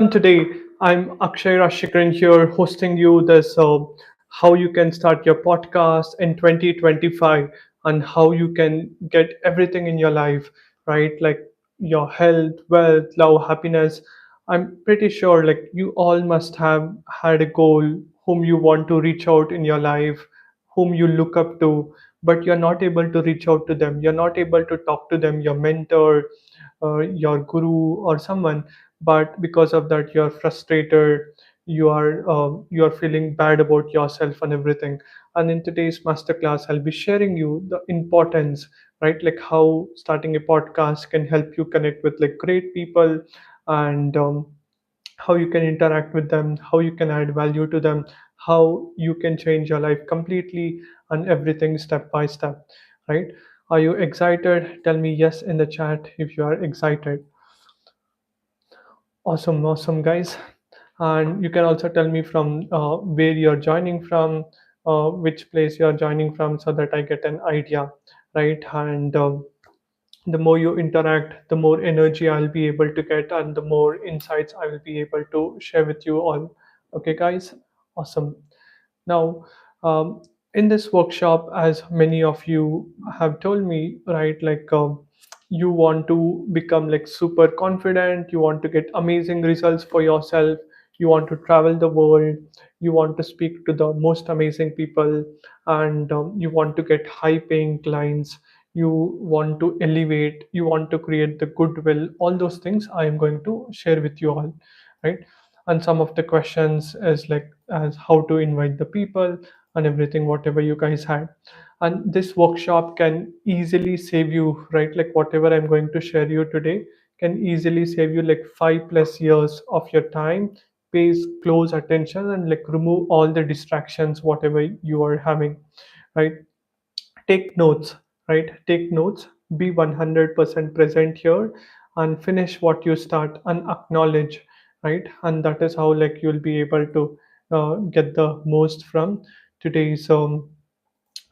Today, I'm Akshay Rashikran here hosting you this how you can start your podcast in 2025 and how you can get everything in your life, right? Like your health, wealth, love, happiness. I'm pretty sure like you all must have had a goal whom you want to reach out in your life, whom you look up to, but you're not able to reach out to them. You're not able to talk to them, your mentor, your guru or someone, but because of that you're frustrated, you are feeling bad about yourself and everything. And in today's masterclass I'll be sharing you the importance, right, like how starting a podcast can help you connect with like great people, and how you can interact with them, how you can add value to them, how you can change your life completely, and everything step by step, right? Are you excited? Tell me yes in the chat if you are excited. Awesome, awesome, guys. And you can also tell me from where you're joining from, which place you're joining from, so that I get an idea, right? And the more you interact, the more energy I'll be able to get, and the more insights I will be able to share with you all. Okay, guys? Awesome. Now, in this workshop, as many of you have told me, right, like you want to become like super confident, you want to get amazing results for yourself, you want to travel the world, you want to speak to the most amazing people, and you want to get high paying clients, you want to elevate, you want to create the goodwill, all those things I am going to share with you all, right? And some of the questions is like as how to invite the people and everything whatever you guys had. And this workshop can easily save you, right, like whatever I'm going to share you today can easily save you like 5+ years of your time. Pays close attention and like remove all the distractions whatever you are having, right? Take notes, right? Take notes, be 100% present here, and finish what you start and acknowledge, right? And that is how like you'll be able to get the most from today's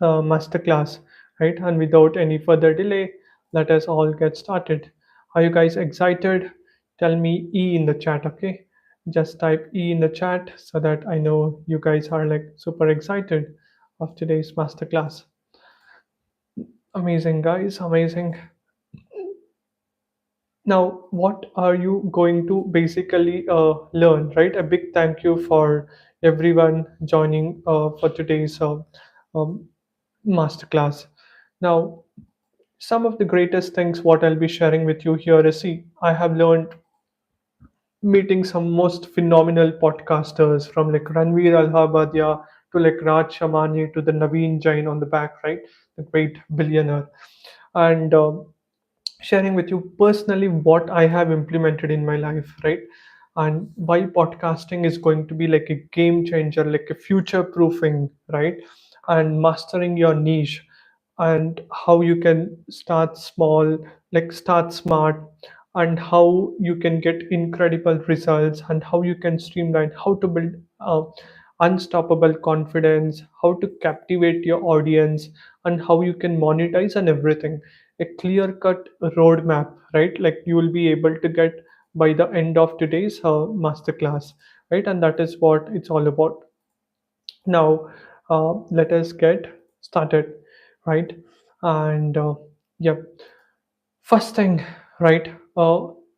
masterclass, right? And without any further delay, let us all get started. Are you guys excited? Tell me E in the chat, okay? Just type E in the chat so that I know you guys are like super excited of today's masterclass. Amazing, guys, amazing. Now, what are you going to basically learn, right? A big thank you for everyone joining for today's um, masterclass. Now, some of the greatest things what I'll be sharing with you here is, see, I have learned meeting some most phenomenal podcasters from like Ranveer Alhabadia to like Raj Shamani to the Naveen Jain on the back, right? The great billionaire. And sharing with you personally what I have implemented in my life, right? And why podcasting is going to be like a game changer, like a future proofing, right? And mastering your niche, and how you can start small, like start smart, and how you can get incredible results, and how you can streamline, how to build unstoppable confidence, how to captivate your audience, and how you can monetize and everything. A clear cut roadmap, right? Like you will be able to get by the end of today's masterclass, right? And that is what it's all about. Now, let us get started, right? And yep, first thing, right?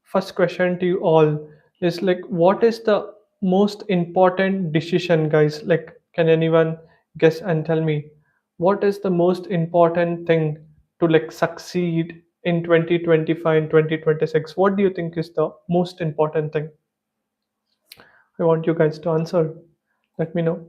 First question to you all is like, what is the most important decision, guys? Like, can anyone guess and tell me what is the most important thing to like succeed in 2025 and 2026? What do you think is the most important thing? I want you guys to answer. Let me know.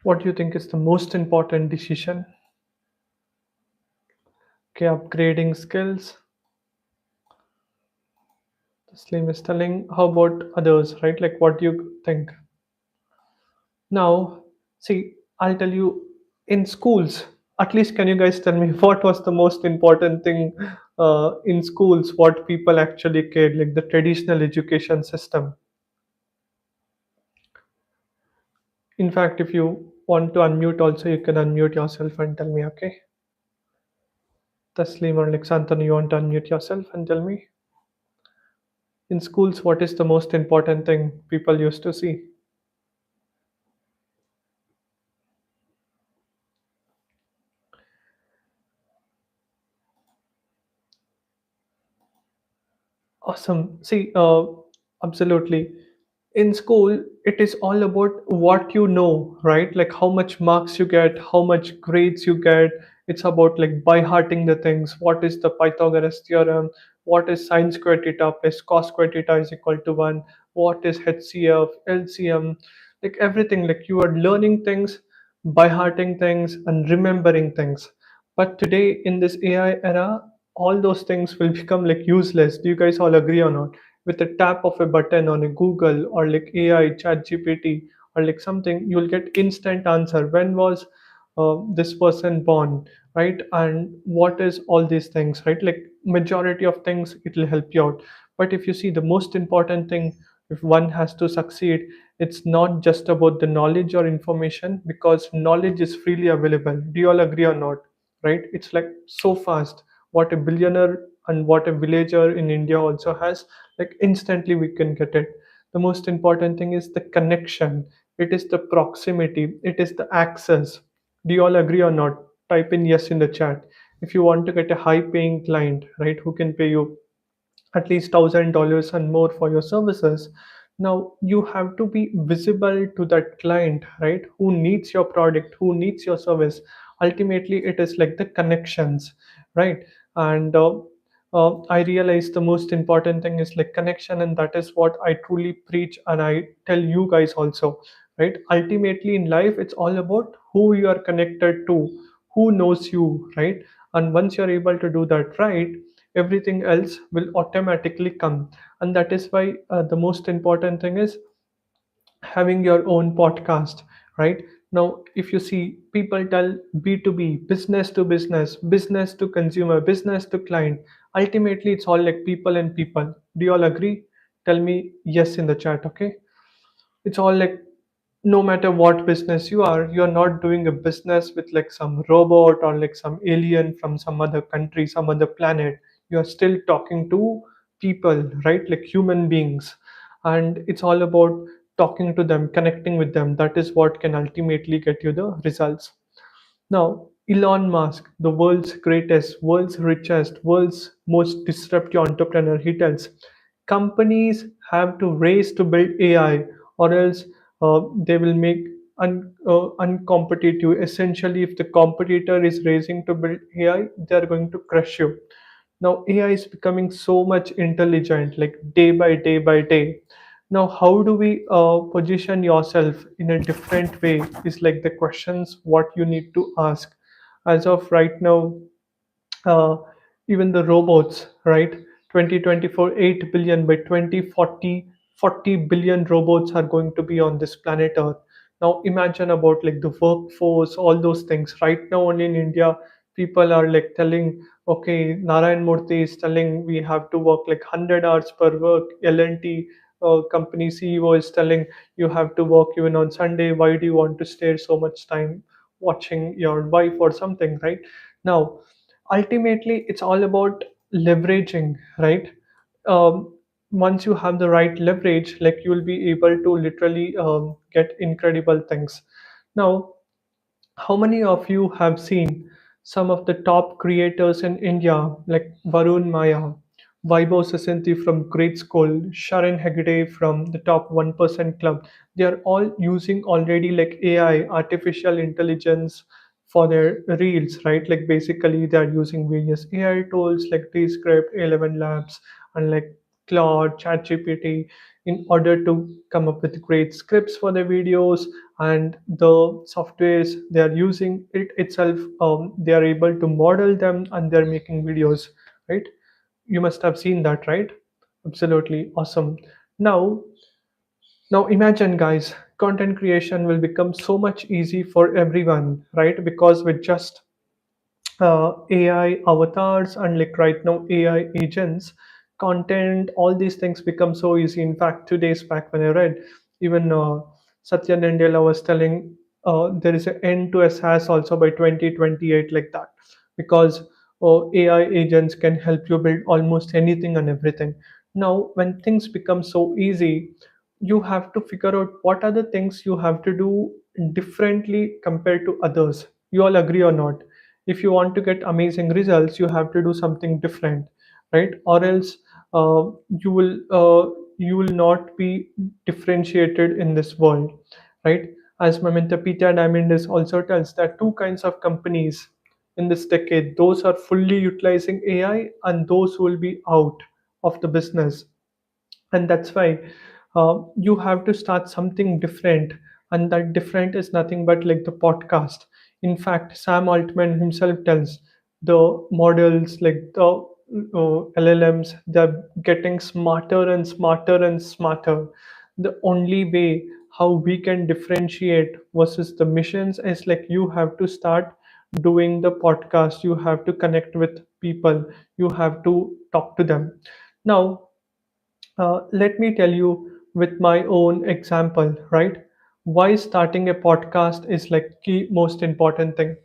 What do you think is the most important decision? Okay, upgrading skills. Slim is telling. How about others, right? Like, what do you think? Now, see, I'll tell you in schools, at least can you guys tell me what was the most important thing in schools, what people actually cared, like the traditional education system? In fact, if you want to unmute also, you can unmute yourself and tell me, okay? Taslim or Alexander, you want to unmute yourself and tell me? In schools, what is the most important thing people used to see? Awesome. See, absolutely. In school, it is all about what you know, right? Like how much marks you get, how much grades you get. It's about like by hearting the things. What is the Pythagoras theorem? What is sine square theta plus cos square theta is equal to 1? What is HCF, LCM? Like everything, like you are learning things, by hearting things, and remembering things. But today, in this AI era, all those things will become like useless. Do you guys all agree or not? With a tap of a button on a Google or like AI, Chat GPT, or like something, you'll get instant answer. When was this person born, right? And what is all these things, right? Like majority of things, it will help you out. But if you see the most important thing, if one has to succeed, it's not just about the knowledge or information because knowledge is freely available. Do you all agree or not? Right? It's like so fast. What a billionaire and what a villager in India also has, like instantly we can get it. The most important thing is the connection, it is the proximity, it is the access. Do you all agree or not? Type in yes in the chat. If you want to get a high paying client, right, who can pay you at least $1,000 and more for your services, now you have to be visible to that client, right, who needs your product, who needs your service. Ultimately it is like the connections, right? And I realize the most important thing is like connection, and that is what I truly preach and I tell you guys also, right? Ultimately in life it's all about who you are connected to, who knows you, right? And once you're able to do that right, everything else will automatically come. And that is why the most important thing is having your own podcast, right? Now if you see people tell B2B, business to business, business to consumer, business to client, ultimately it's all like people and people. Do you all agree? Tell me yes in the chat, okay? It's all like no matter what business you are, you're not doing a business with like some robot or like some alien from some other country, some other planet. You're still talking to people, right? Like human beings. And it's all about talking to them, connecting with them. That is what can ultimately get you the results. Now, Elon Musk, the world's greatest, world's richest, world's most disruptive entrepreneur, he tells companies have to race to build AI, or else they will make uncompetitive. Essentially, if the competitor is racing to build AI, they are going to crush you. Now AI is becoming so much intelligent, like day by day by day. Now how do we position yourself in a different way is like the questions what you need to ask. As of right now, uh, even the robots, right? 2024, 8 billion. By 2040, 40 billion robots are going to be on this planet Earth. Now imagine about like the workforce, all those things. Right now, only in India, people are like telling, okay, Narayan Murthy is telling we have to work like 100 hours per work. L&T company CEO is telling you have to work even on Sunday. Why do you want to stay so much time watching your wife or something, right? Now, ultimately it's all about leveraging, right? Once you have the right leverage, like you will be able to literally get incredible things. Now how many of you have seen some of the top creators in India, like Varun Maya, Vaibhav Sasanti from Great School, Sharon Hegde from the top 1% club? They are all using already like AI, artificial intelligence for their reels, right? Like basically they are using various AI tools like Descript, 11 Labs, and like Claude, ChatGPT in order to come up with great scripts for their videos. And the softwares they are using it itself, they are able to model them and they're making videos, right? You must have seen that, right? Absolutely awesome. Now now imagine guys, content creation will become so much easy for everyone, right? Because with just AI avatars and like right now AI agents, content, all these things become so easy. In fact, 2 days back when I read, even Satya Nadella was telling, there is an end to a SaaS also by 2028, like that, because AI agents can help you build almost anything and everything. Now, when things become so easy, you have to figure out what are the things you have to do differently compared to others. You all agree or not? If you want to get amazing results, you have to do something different, right? Or else you will not be differentiated in this world, right? As my mentor Peter Diamandis also tells, that two kinds of companies in this decade: those are fully utilizing AI and those who will be out of the business. And that's why you have to start something different, and that different is nothing but like the podcast. In fact, Sam Altman himself tells the models, like the LLMs, they're getting smarter and smarter and smarter. The only way how we can differentiate versus the missions is like you have to start doing the podcast, you have to connect with people, you have to talk to them. Now, let me tell you with my own example, right? Why starting a podcast is like key most important thing.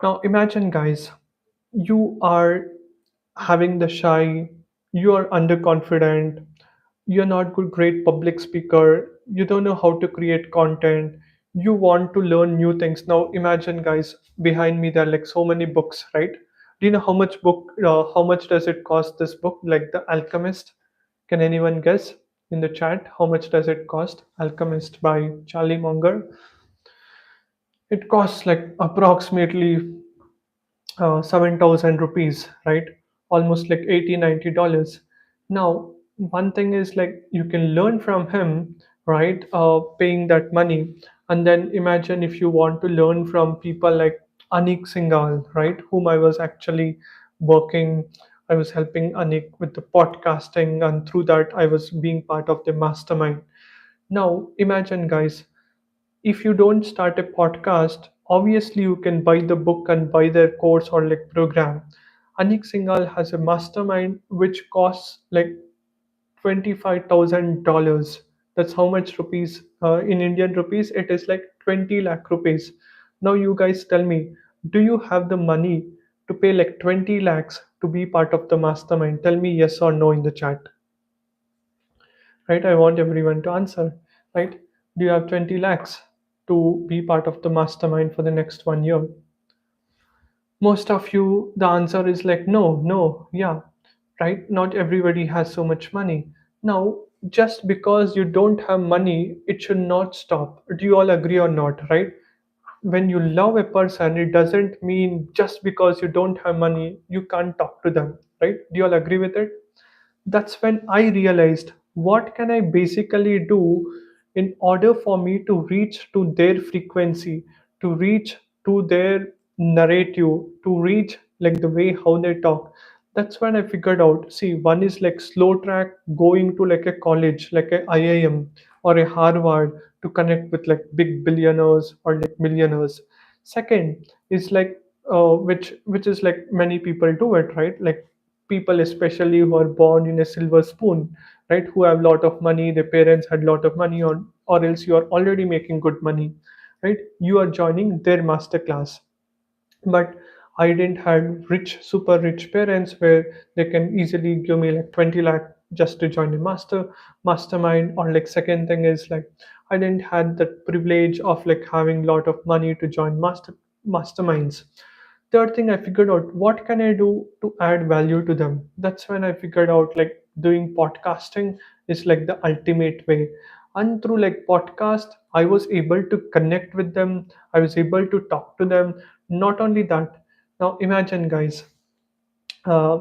Now imagine, guys, you are having the shy, you are underconfident, you're not good great public speaker, you don't know how to create content, you want to learn new things. Now imagine, guys, behind me there are like so many books, right? Do you know how much does it cost, this book, like The Alchemist? Can anyone guess in the chat how much does it cost? Alchemist by Charlie Munger. It costs like approximately 7,000 rupees, right? Almost like 80 $90. Now, one thing is like you can learn from him, right? Paying that money. And then imagine if you want to learn from people like Anik Singhal, right? Whom I was actually working, I was helping Anik with the podcasting, and through that, I was being part of the mastermind. Now, imagine, guys, if you don't start a podcast, obviously you can buy the book and buy their course or like program. Anik Singhal has a mastermind which costs like $25,000. That's how much rupees, in Indian rupees, it is like 20 lakh rupees. Now you guys tell me, do you have the money to pay like 20 lakhs to be part of the mastermind? Tell me yes or no in the chat, right? I want everyone to answer, right? Do you have 20 lakhs to be part of the mastermind for the next 1 year? Most of you, the answer is like no, no, yeah, right? Not everybody has so much money. Now, just because you don't have money, it should not stop. Do you all agree or not, right? When you love a person, it doesn't mean just because you don't have money, you can't talk to them, right? Do you all agree with it? That's when I realized, what can I basically do in order for me to reach to their frequency, to reach to their narrative, to reach like the way how they talk. That's when I figured out, see, one is like slow track, going to like a college like a IIM or a Harvard to connect with like big billionaires or like millionaires. Second is like which is like many people do it, right? Like people especially who are born in a silver spoon, right? Who have a lot of money, their parents had a lot of money, or else you are already making good money, right? You are joining their master class. But I didn't have rich, super rich parents where they can easily give me like 20 lakh just to join a mastermind. Or like second thing is like I didn't had the privilege of like having a lot of money to join masterminds. Third thing, I figured out what can I do to add value to them. That's when I figured out like doing podcasting is like the ultimate way. And through like podcast, I was able to connect with them, I was able to talk to them. Not only that, now imagine, guys, uh,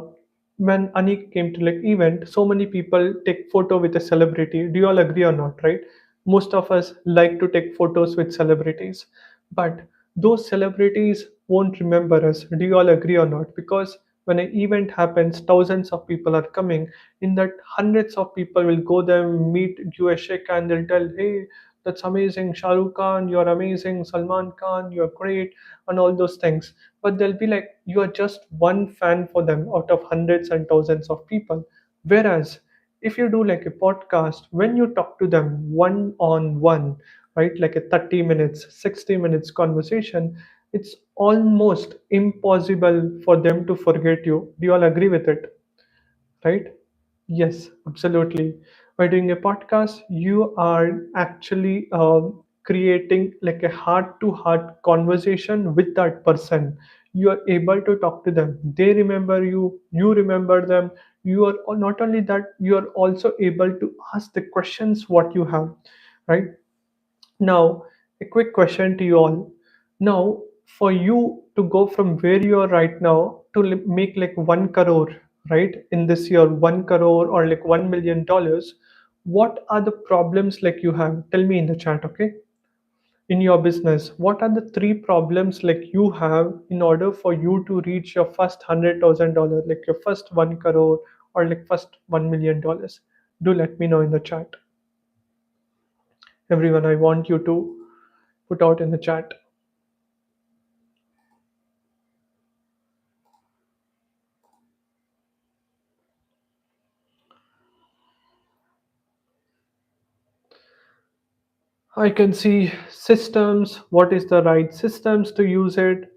when Anik came to like event, so many people take photo with a celebrity. Do you all agree or not, right? Most of us like to take photos with celebrities, but those celebrities won't remember us. Do you all agree or not? Because when an event happens, thousands of people are coming. In that, hundreds of people will go there, meet, give a shake, and they'll tell, "Hey, that's amazing, Shah Rukh Khan. You're amazing, Salman Khan. You're great," and all those things. But they'll be like, you are just one fan for them out of hundreds and thousands of people. Whereas if you do like a podcast, when you talk to them one on one, right? Like a 30 minutes, 60 minutes conversation, it's almost impossible for them to forget you. Do you all agree with it, right? Yes, absolutely. By doing a podcast, you are actually creating like a heart to heart conversation with that person. You are able to talk to them. They remember you, you remember them. You are not only that, you are also able to ask the questions what you have, right? Now, a quick question to you all. Now, for you to go from where you are right now to make like 1 crore, right? In this year, 1 crore or like $1 million, what are the problems like you have? Tell me in the chat, okay? In your business, what are the three problems like you have in order for you to reach your first $100,000, like your first 1 crore or like first $1 million? Do let me know in the chat. Everyone, I want you to put out in the chat. I can see systems, what is the right systems to use it,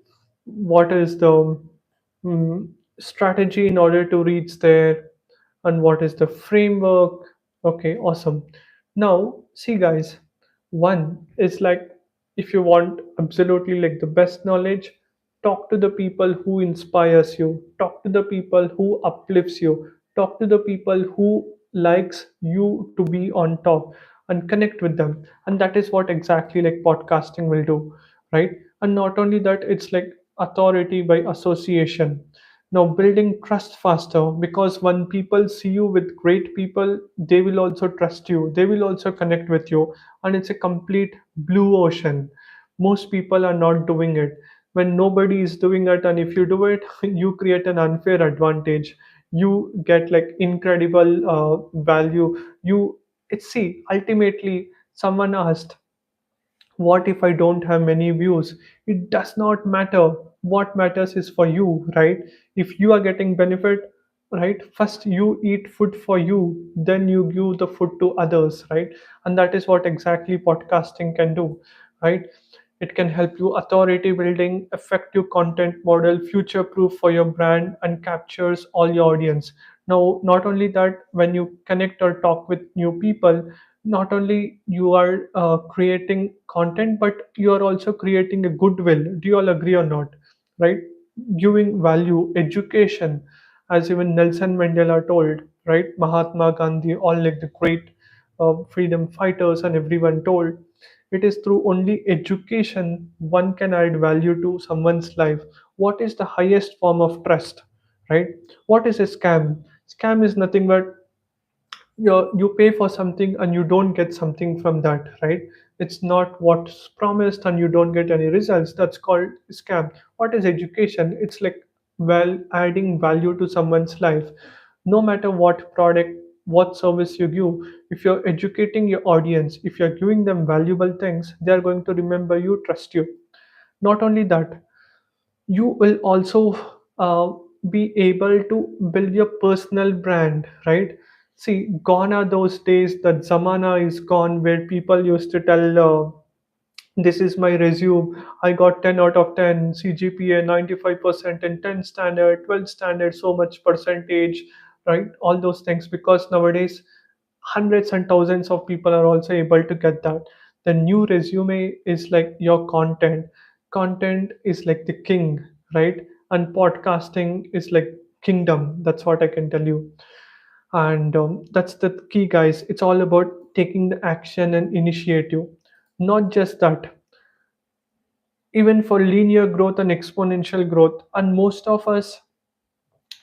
what is the mm, strategy in order to reach there, and what is the framework. Okay, awesome. Now, see, guys, one is like if you want absolutely like the best knowledge, talk to the people who inspires you, talk to the people who uplifts you, talk to the people who likes you to be on top and connect with them. And that is what exactly like podcasting will do, right? And not only that, it's like authority by association. Now building trust faster, because when people see you with great people, they will also trust you, they will also connect with you. And it's a complete blue ocean. Most people are not doing it. When nobody is doing it, and if you do it, you create an unfair advantage. You get like incredible value. You it's see, ultimately someone asked, what if I don't have many views? It does not matter. What matters is for you, right? If you are getting benefit, right? First you eat food for you, then you give the food to others, right? And that is what exactly podcasting can do, right? It can help you authority building, effective content model, future proof for your brand, and captures all your audience. Now, not only that, when you connect or talk with new people, not only you are creating content, but you are also creating a goodwill. Do you all agree or not? Right? Giving value, education, as even Nelson Mandela told, right? Mahatma Gandhi, all like the great freedom fighters and everyone told, it is through only education one can add value to someone's life. What is the highest form of trust, right? What is a scam? Scam is nothing but you pay for something and you don't get something from that, right? It's not what's promised and you don't get any results. That's called scam. What is education? It's like, well, adding value to someone's life. No matter what product, what service you give, if you're educating your audience, if you're giving them valuable things, they are going to remember you, trust you. Not only that, you will also be able to build your personal brand, right? See, gone are those days, that zamana is gone where people used to tell, this is my resume, I got 10 out of 10, CGPA 95% in 10 standard, 12 standard, so much percentage, right? All those things, because nowadays hundreds and thousands of people are also able to get that. The new resume is like your content. Content is like the king, right? And podcasting is like kingdom. That's what I can tell you. And that's the key, guys. It's all about taking the action and initiative. Not just that, even for linear growth and exponential growth. And most of us,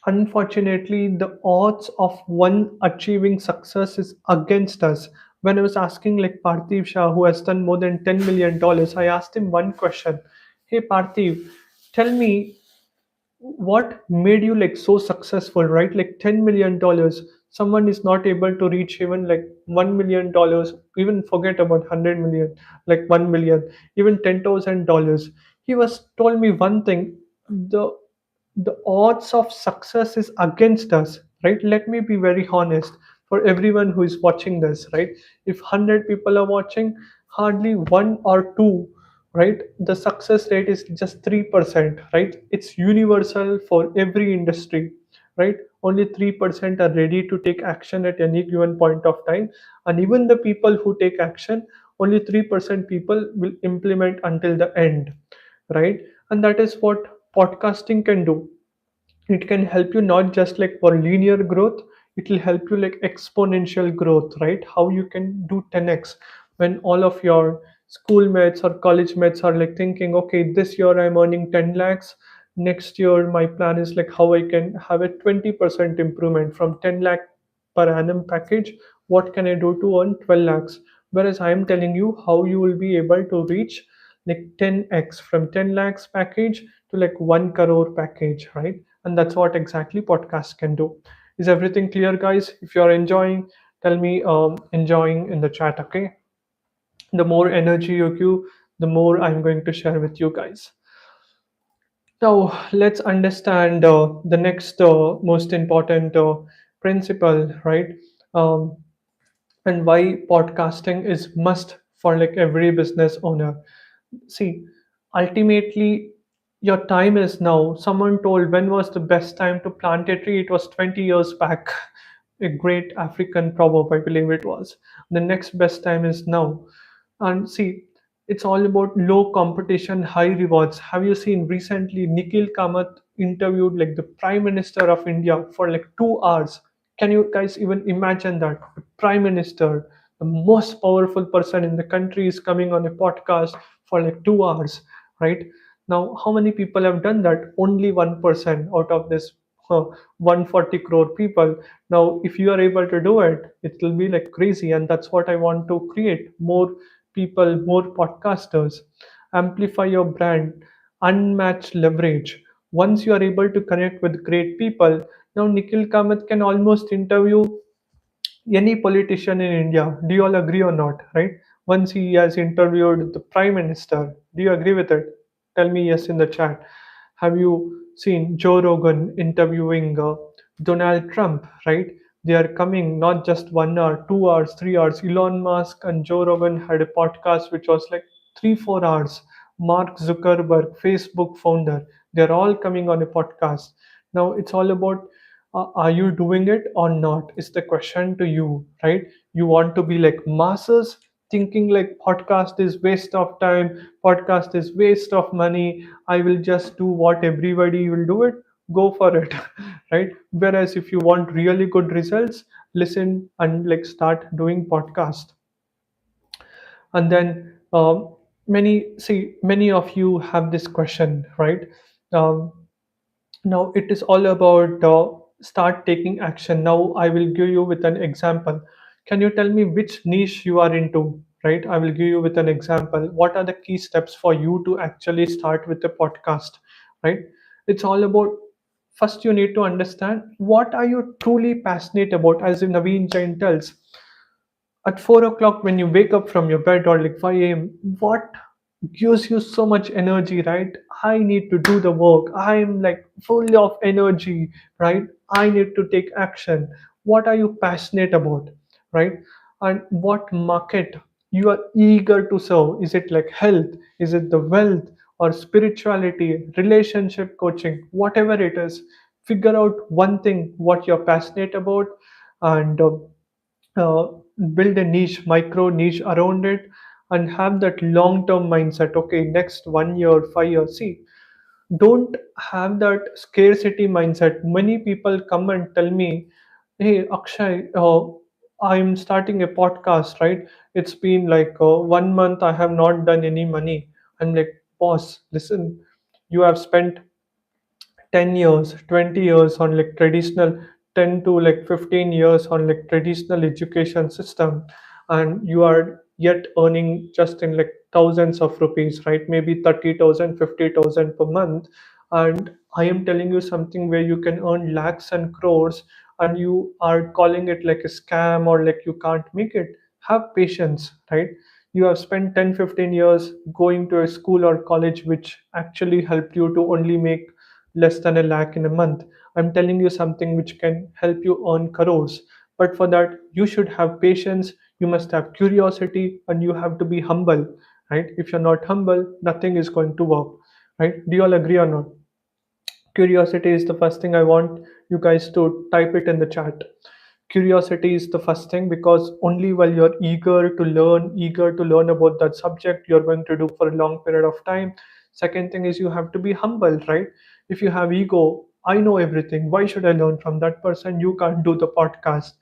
unfortunately, the odds of one achieving success is against us. When I was asking like Parthiv Shah, who has done more than $10 million, I asked him one question. Hey Parthiv, tell me what made you like so successful, right? Like $10 million. Someone is not able to reach even like $1 million, even forget about 100 million, like 1 million, even $10,000. He was told me one thing. The the odds of success is against us, right? Let me be very honest for everyone who is watching this, right? If 100 people are watching, hardly one or two, right? The success rate is just 3%, right? It's universal for every industry, right? Only 3% are ready to take action at any given point of time. And even the people who take action, only 3% people will implement until the end, right? And that is what podcasting can do. It can help you not just like for linear growth, it will help you like exponential growth, right? How you can do 10x when all of your schoolmates or college mates are like thinking, okay, this year I'm earning 10 lakhs, next year my plan is like how I can have a 20% improvement from 10 lakh per annum package, what can I do to earn 12 lakhs? Whereas I am telling you how you will be able to reach like 10x from 10 lakhs package to like 1 crore package, right? And that's what exactly podcast can do. Is everything clear, guys? If you're enjoying, tell me enjoying in the chat, okay? The more energy you give, the more I'm going to share with you guys. Now let's understand the next most important principle, right? um, and why podcasting is must for like every business owner. See, ultimately, your time is now. Someone told when was the best time to plant a tree? It was 20 years back. A great African proverb, I believe it was. The next best time is now. And see, it's all about low competition, high rewards. Have you seen recently Nikhil Kamath interviewed like the Prime Minister of India for like 2 hours? Can you guys even imagine that? The Prime Minister, the most powerful person in the country, is coming on a podcast for like 2 hours, right? Now, how many people have done that? Only 1% out of this 140 crore people. Now, if you are able to do it, it will be like crazy. And that's what I want to create more people, more podcasters, amplify your brand, unmatched leverage. Once you are able to connect with great people, now Nikhil Kamath can almost interview any politician in India. Do you all agree or not? Right? Once he has interviewed the Prime Minister. Do you agree with it? Tell me yes in the chat. Have you seen Joe Rogan interviewing Donald Trump? Right? They are coming not just 1 hour, 2 hours, 3 hours. Elon Musk and Joe Rogan had a podcast which was like 3, 4 hours. Mark Zuckerberg, Facebook founder, they're all coming on a podcast. Now it's all about are you doing it or not is the question to you, right? You want to be like masses thinking like podcast is waste of time, podcast is waste of money, I will just do what everybody will do it, go for it. Right? Whereas if you want really good results, listen and like start doing podcast. And then many of you have this question, right? um, Now it is all about start taking action. Now I will give you with an example. Can you tell me which niche you are into? Right? I will give you with an example. What are the key steps for you to actually start with a podcast? Right? It's all about first you need to understand what are you truly passionate about. As Naveen Jain tells, at 4 o'clock when you wake up from your bed or like 5 a.m., what gives you so much energy, right? I need to do the work. I am like full of energy, right? I need to take action. What are you passionate about, right? And what market you are eager to serve? Is it like health? Is it the wealth or spirituality, relationship coaching, whatever it is? Figure out one thing what you're passionate about and uh, build a niche, micro niche around it, and have that long term mindset. Okay, next 1 year, 5 years. See, don't have that scarcity mindset. Many people come and tell me, hey, Akshay, I'm starting a podcast, right? It's been like 1 month, I have not done any money. I'm like, boss, listen, you have spent 10 years 20 years on like traditional 10 to like 15 years on like traditional education system, and you are yet earning just in like thousands of rupees, right? Maybe 30,000, 50,000 per month. And I am telling you something where you can earn lakhs and crores, and you are calling it like a scam or like you can't make it. Have patience, right? You have spent 10, 15 years going to a school or college which actually helped you to only make less than a lakh in a month. I'm telling you something which can help you earn crores. But for that, you should have patience, you must have curiosity, and you have to be humble, right? If you're not humble, nothing is going to work, right? Do you all agree or not? Curiosity is the first thing. I want you guys to type it in the chat. Curiosity is the first thing, because only while you're eager to learn about that subject, you're going to do for a long period of time. Second thing is you have to be humble, right? If you have ego, I know everything, why should I learn from that person? You can't do the podcast.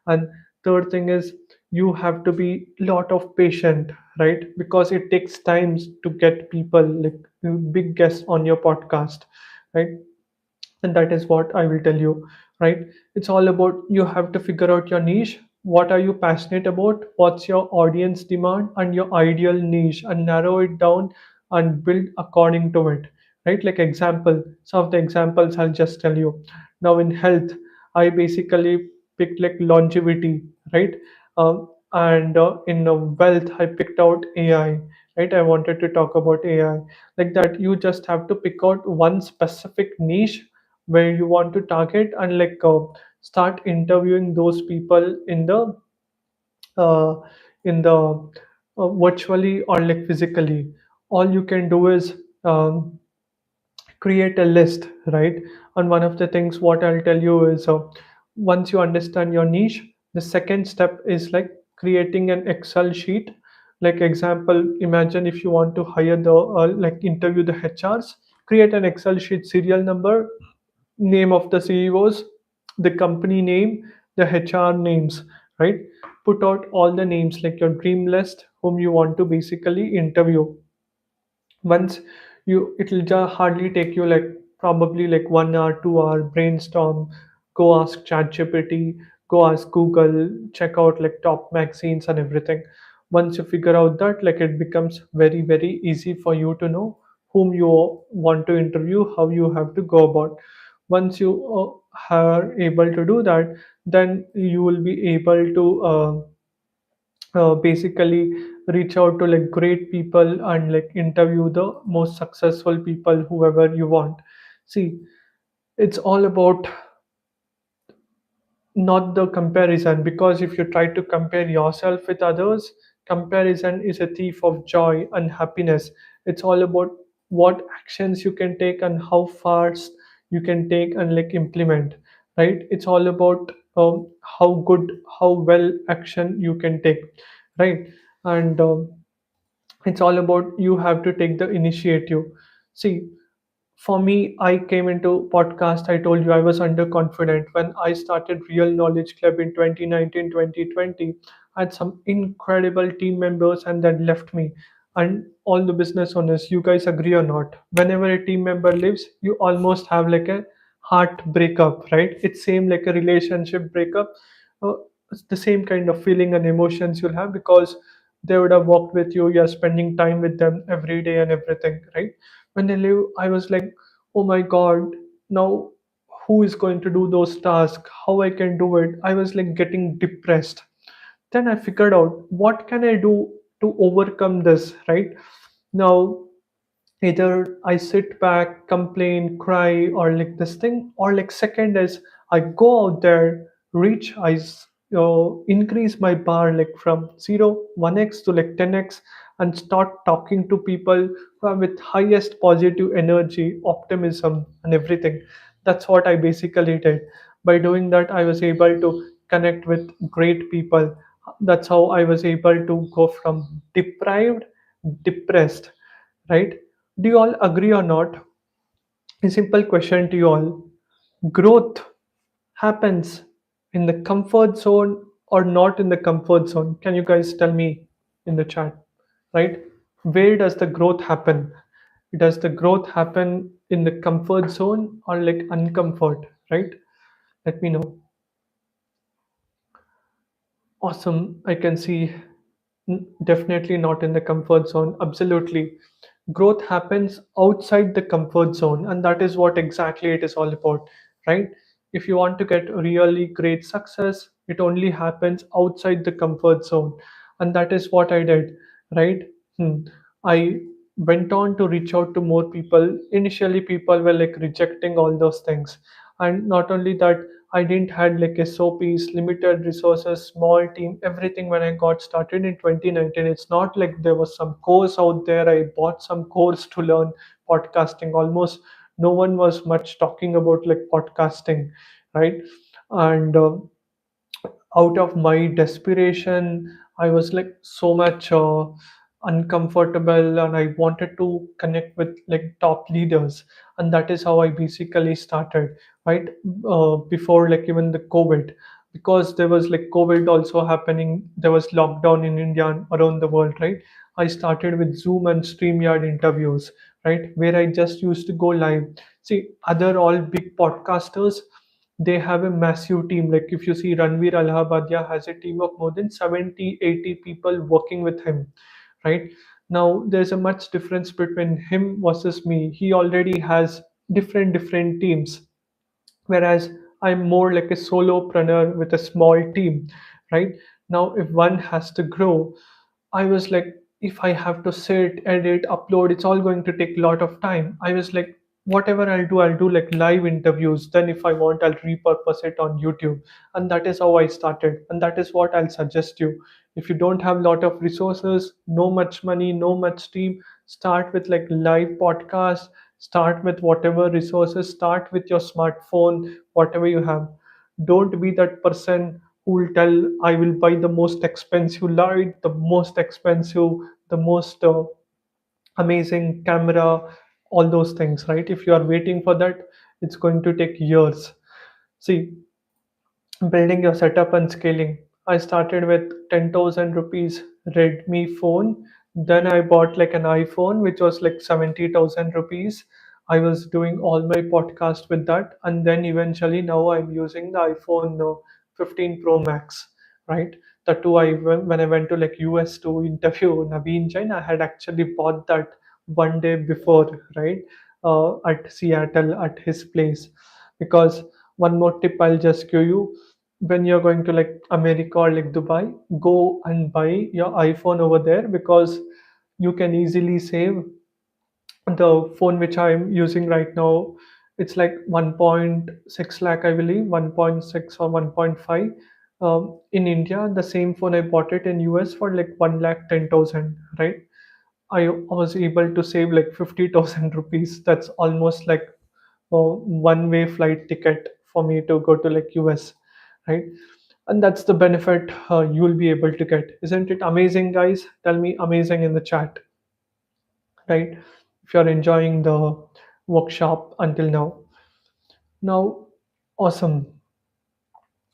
And third thing is you have to be lot of patient, right? Because it takes times to get people like big guests on your podcast, right? And that is what I will tell you, right? It's all about you have to figure out your niche. What are you passionate about? What's your audience demand and your ideal niche, and narrow it down and build according to it, right? Like example, some of the examples I'll just tell you. Now in health, I basically picked like longevity, right? And in wealth, I picked out AI, right? I wanted to talk about AI. Like that, you just have to pick out one specific niche where you want to target, and start interviewing those people uh, in the virtually or like physically. All you can do is create a list, right? And one of the things what I'll tell you is once you understand your niche, the second step is like creating an Excel sheet. Like example, imagine if you want to hire the like interview the HRs, create an Excel sheet, serial number, name of the CEOs, the company name, the HR names, right? Put out all the names like your dream list, whom you want to basically interview. Once you, it'll just hardly take you like probably like 1 hour, 2 hour brainstorm. Go ask ChatGPT, go ask Google, check out like top magazines and everything. Once you figure out that, like it becomes very, very easy for you to know whom you want to interview, how you have to go about. Once you are able to do that, then you will be able to basically reach out to like great people and like interview the most successful people, whoever you want. See, it's all about not the comparison, because if you try to compare yourself with others, comparison is a thief of joy and happiness. It's all about what actions you can take and how fast you can take and like implement, right? It's all about how good, how well action you can take, right? And it's all about you have to take the initiative. See, for me, I came into podcast, I told you I was underconfident. When I started Real Knowledge Club in 2019, 2020, I had some incredible team members and then left me. And all the business owners, you guys agree or not, whenever a team member leaves, you almost have like a heart breakup, right? It's same like a relationship breakup. uh, it's the same kind of feeling and emotions you'll have, because they would have walked with you, you're spending time with them every day and everything, right? When they leave, I was like, oh my god, now who is going to do those tasks, how I can do it? I was like getting depressed. Then I figured out what can I do to overcome this, right? Now either I sit back, complain, cry, or like this thing, or like second is I go out there, reach, increase my bar like from 1x to like 10x, and start talking to people who are with highest positive energy, optimism, and everything. That's what I basically did. By doing that, I was able to connect with great people. That's how I was able to go from deprived, depressed, right? Do you all agree or not? A simple question to you all. Growth happens in the comfort zone or not in the comfort zone? Can you guys tell me in the chat? Right? Where does the growth happen? Does the growth happen in the comfort zone or like uncomfort? Right? Let me know. Awesome. I can see. Definitely not in the comfort zone. Absolutely. Growth happens outside the comfort zone, and that is what exactly it is all about, right? If you want to get really great success, it only happens outside the comfort zone. And that is what I did, right? I went on to reach out to more people. Initially, people were like rejecting all those things. And not only that, I didn't had like SOPs, limited resources, small team, everything when I got started in 2019. It's not like there was some course out there. I bought some course to learn podcasting. Almost no one was much talking about like podcasting, right? And out of my desperation, I was like so much uncomfortable, and I wanted to connect with like top leaders. And that is how I basically started, right? Before like even the COVID, because there was like COVID also happening, there was lockdown in India and around the world, right? I started with Zoom and StreamYard interviews, right, where I just used to go live. See, other all big podcasters, they have a massive team. Like if you see, Ranveer Allahabadia has a team of more than 70, 80 people working with him, right? Now there's a much difference between him versus me. He already has different teams, whereas I'm more like a solopreneur with a small team, right? Now if one has to grow, I was like, if I have to sit, edit, upload, it's all going to take a lot of time. I was like, whatever I'll do like live interviews. Then if I want, I'll repurpose it on YouTube. And that is how I started. And that is what I'll suggest you. If you don't have a lot of resources, no much money, no much team, start with like live podcast, start with whatever resources, start with your smartphone, whatever you have. Don't be that person who will tell, I will buy the most expensive light, the most expensive, the most amazing camera, all those things, right? If you are waiting for that, it's going to take years. See, building your setup and scaling. I started with 10,000 rupees Redmi phone. Then I bought like an iPhone, which was like 70,000 rupees. I was doing all my podcast with that. And then eventually now I'm using the iPhone 15 Pro Max, right? The two when I went to like US to interview Naveen Jain, I had actually bought that one day before, right? At Seattle at his place. Because one more tip I'll just give you, when you're going to like America or like Dubai, go and buy your iPhone over there, because you can easily save. The phone which I'm using right now, it's like 1.6 lakh, I believe, 1.6 or 1.5. In India, the same phone I bought it in US for like 1 lakh 10,000, right? I was able to save like 50,000 rupees. That's almost like a one-way flight ticket for me to go to like US, right? And that's the benefit you'll be able to get. Isn't it amazing, guys? Tell me amazing in the chat, right? If you're enjoying the workshop until now. Now, awesome.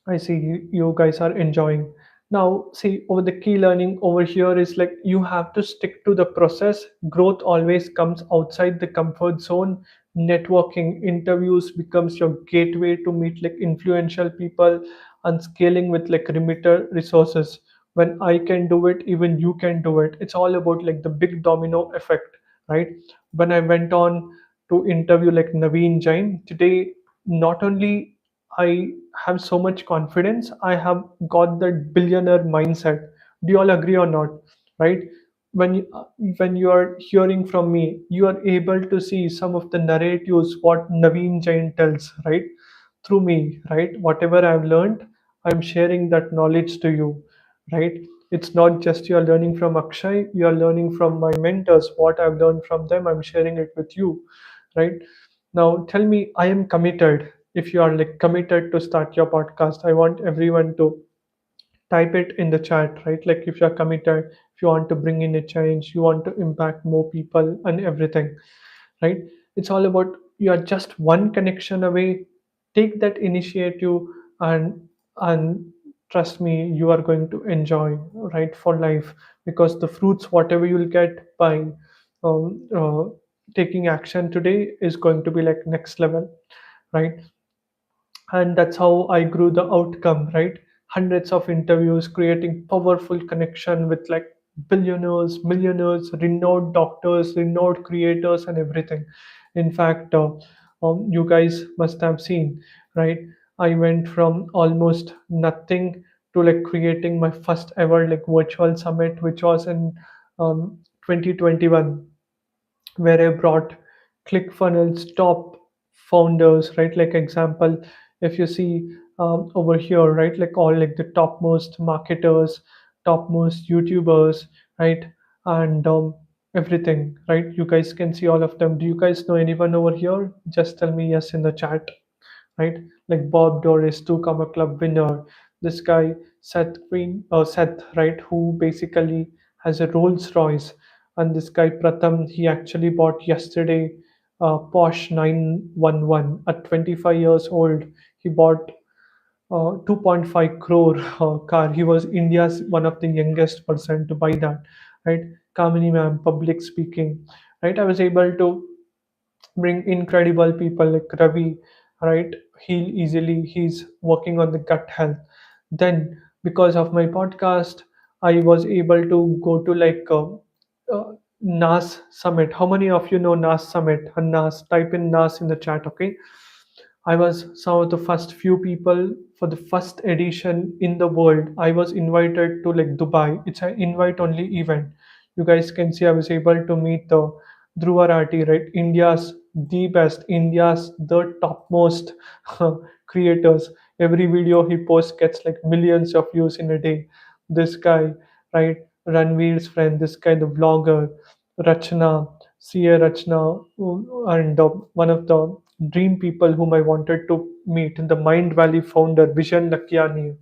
I see you guys are enjoying. Now, see, over the key learning over here is like you have to stick to the process. Growth always comes outside the comfort zone. Networking, interviews becomes your gateway to meet like influential people, and scaling with like limited resources. When I can do it, even you can do it. It's all about like the big domino effect, right? When I went on to interview like Naveen Jain today, not only I have so much confidence, I have got that billionaire mindset. Do you all agree or not? Right? When when you are hearing from me, you are able to see some of the narratives what Naveen Jain tells, right? Through me, right? Whatever I've learned, I'm sharing that knowledge to you, right? It's not just you're learning from Akshay, you're learning from my mentors. What I've learned from them, I'm sharing it with you, right? Now, tell me, I am committed. If you are like committed to start your podcast, I want everyone to type it in the chat, right? Like if you're committed, if you want to bring in a change, you want to impact more people and everything, right? It's all about you are just one connection away. Take that initiative, and and trust me, you are going to enjoy, right, for life, because the fruits whatever you'll get by um, uh, taking action today is going to be like next level, right? And that's how I grew the outcome, right? Hundreds of interviews, creating powerful connection with like billionaires, millionaires, renowned doctors, renowned creators, and everything. In fact, you guys must have seen, right? I went from almost nothing to like creating my first ever like virtual summit, which was in 2021, where I brought ClickFunnels top founders, right? Like example, if you see over here, right? Like all like the topmost marketers, topmost YouTubers, right? And everything, right? You guys can see all of them. Do you guys know anyone over here? Just tell me yes in the chat, right? Like Bob Doris, two comma club winner. This guy Seth, right? Who basically has a Rolls Royce, and this guy Pratham, he actually bought yesterday Porsche 911 at 25 years old. He bought 2.5 crore car. He was India's one of the youngest person to buy that, right? Kamini ma'am, public speaking, right? I was able to bring incredible people like Ravi, right? Heal easily. He's working on the gut health. Then, because of my podcast, I was able to go to NAS Summit. How many of you know NAS Summit? And NAS, type in NAS in the chat, okay? I was some of the first few people for the first edition in the world. I was invited to like Dubai. It's an invite only event. You guys can see I was able to meet the Dhruva Rathi, right? India's the best, India's the topmost creators. Every video he posts gets like millions of views in a day. This guy, right? Ranveer's friend, this guy, the vlogger, Rachna, CA Rachna, and one of the dream people whom I wanted to meet, the Mind Valley founder, Vishen Lakiani,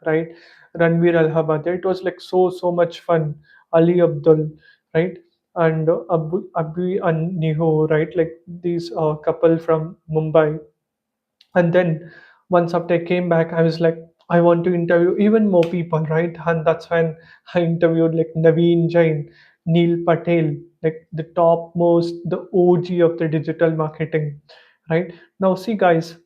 right? Ranveer Allahabad. It was like so much fun. Ali Abdul, right? And Abu and Niho, right? Like these couple from Mumbai. And then once after I came back, I was like, I want to interview even more people, right? And that's when I interviewed like Naveen Jain, Neil Patel, like the topmost, the OG of the digital marketing, right? Now, see, guys,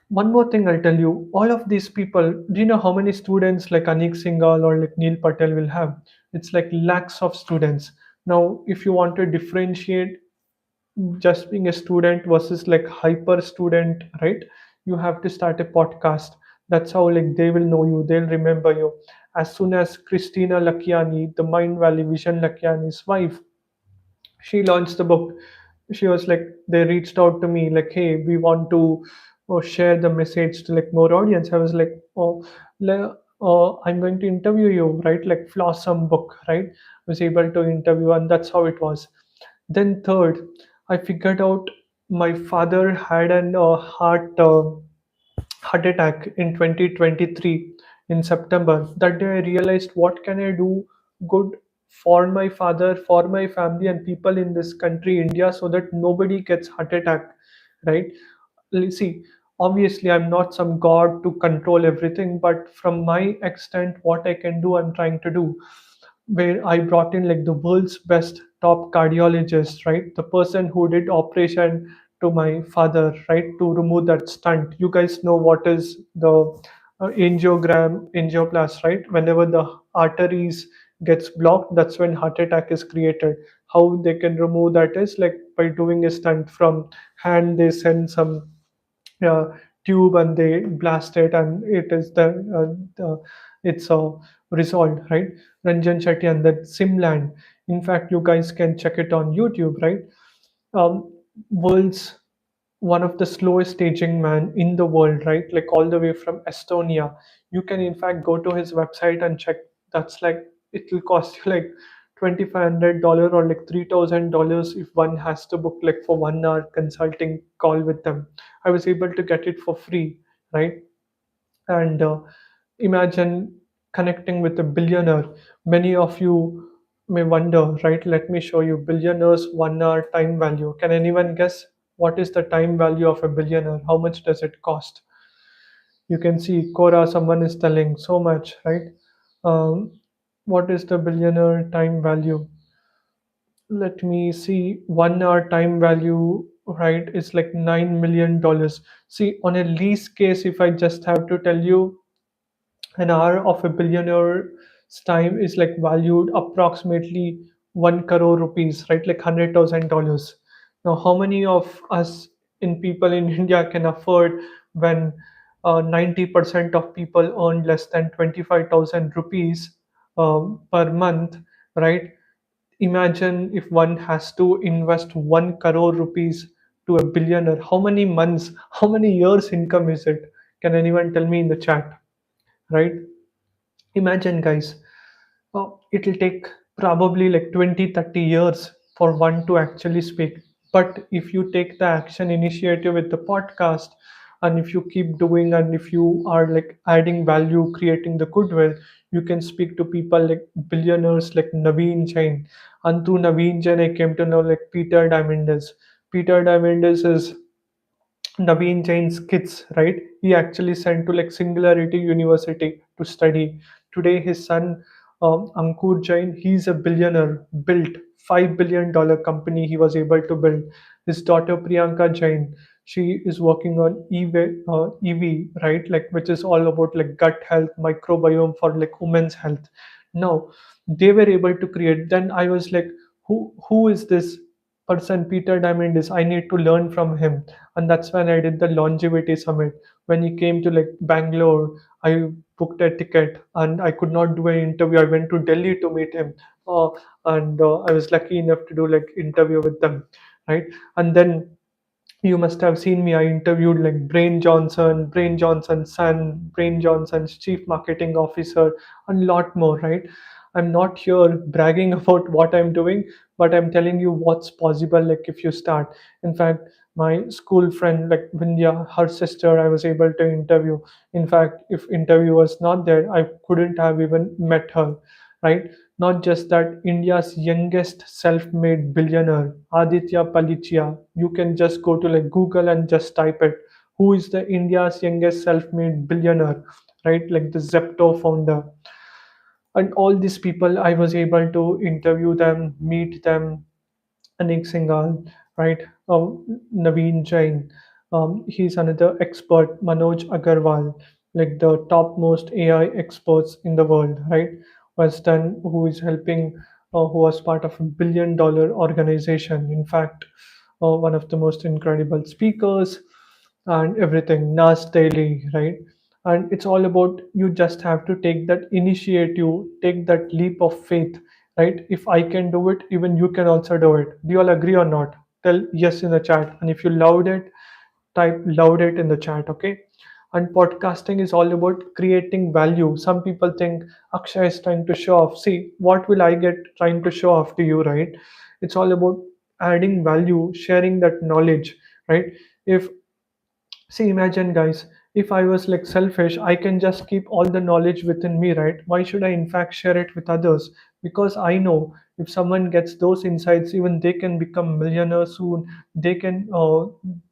one more thing I'll tell you. All of these people, do you know how many students like Anik Singhal or like Neil Patel will have? It's like lakhs of students. Now, if you want to differentiate just being a student versus like hyper student, right? You have to start a podcast. That's how like they will know you, they'll remember you. As soon as Christina Lakiani, the Mind Valley Vision Lakiani's wife, she launched the book, she was like, they reached out to me like, hey, we want to share the message to like more audience. I was like, I'm going to interview you, right? Like Flossom book, right? I was able to interview, and that's how it was. Then third, I figured out my father had an heart attack in 2023 in September. That day I realized, what can I do good for my father, for my family, and people in this country, India, so that nobody gets heart attack, right? See, obviously, I'm not some god to control everything, but from my extent, what I can do, I'm trying to do. Where I brought in like the world's best top cardiologist, right? The person who did operation to my father, right, to remove that stunt. You guys know what is the angioplast, right? Whenever the arteries gets blocked, that's when heart attack is created. How they can remove that is like by doing a stunt from hand. They send some uh, tube and they blast it, and it is it's resolved, right? Ranjan Shetty and that Simland. In fact, you guys can check it on YouTube, right? World's one of the slowest staging man in the world, right? Like all the way from Estonia. You can in fact go to his website and check. That's like, it will cost you like $2,500 or like $3,000 if one has to book like for 1 hour consulting call with them. I was able to get it for free, right? And imagine connecting with a billionaire. Many of you may wonder, right? Let me show you billionaires 1 hour time value. Can anyone guess what is the time value of a billionaire? How much does it cost? You can see Cora, someone is telling so much, right? Um, what is the billionaire time value? Let me see. 1 hour time value, right, is like $9 million. See, on a lease case, if I just have to tell you, an hour of a billionaire's time is like valued approximately 1 crore rupees, right? Like $100,000. Now, how many of us in people in India can afford when 90% of people earn less than 25,000 rupees per month, right? Imagine if one has to invest 1 crore rupees to a billionaire. How many months, how many years income is it? Can anyone tell me in the chat? Right? Imagine, guys, it'll take probably like 20, 30 years for one to actually speak. But if you take the action initiative with the podcast, and if you keep doing, and if you are like adding value, creating the goodwill, you can speak to people like billionaires like Naveen Jain. And through Naveen Jain, I came to know like Peter Diamandis. Peter Diamandis is Naveen Jain's kids, right? He actually sent to like Singularity University to study. Today, his son Ankur Jain, he's a billionaire. Built $5 billion company he was able to build. His daughter Priyanka Jain, she is working on EV, right? Like which is all about like gut health, microbiome for like women's health. Now they were able to create. Then I was like, who is this person Peter Diamond is? I need to learn from him. And that's when I did the longevity summit. When he came to like Bangalore, I booked a ticket and I could not do an interview. I went to Delhi to meet him, uh, and I was lucky enough to do like interview with them, right? And then you must have seen me. I interviewed like Brain Johnson's son, Brain Johnson's chief marketing officer, and lot more, right? I'm not here bragging about what I'm doing, but I'm telling you what's possible, like if you start. In fact, my school friend, like Vindhya, her sister, I was able to interview. In fact, if interview was not there, I couldn't have even met her, right? Not just that, India's youngest self-made billionaire, Aditya Palichia. You can just go to like Google and just type it. Who is the India's youngest self-made billionaire? Right? Like the Zepto founder. And all these people, I was able to interview them, meet them, Anik Singhal, right? Naveen Jain. He's another expert, Manoj Agarwal, like the topmost AI experts in the world, right? Weston, who is helping, who was part of $1 billion organization. In fact, one of the most incredible speakers and everything, Nas Daily, right? And it's all about you just have to take that initiative, take that leap of faith, right? If I can do it, even you can also do it. Do you all agree or not? Tell yes in the chat. And if you loved it, type loud it in the chat, okay? And podcasting is all about creating value. Some people think Akshay is trying to show off. See, what will I get trying to show off to you, right? It's all about adding value, sharing that knowledge, right? If See, imagine, guys, if I was like selfish, I can just keep all the knowledge within me, right? Why should I, in fact, share it with others? Because I know if someone gets those insights, even they can become millionaires soon. They can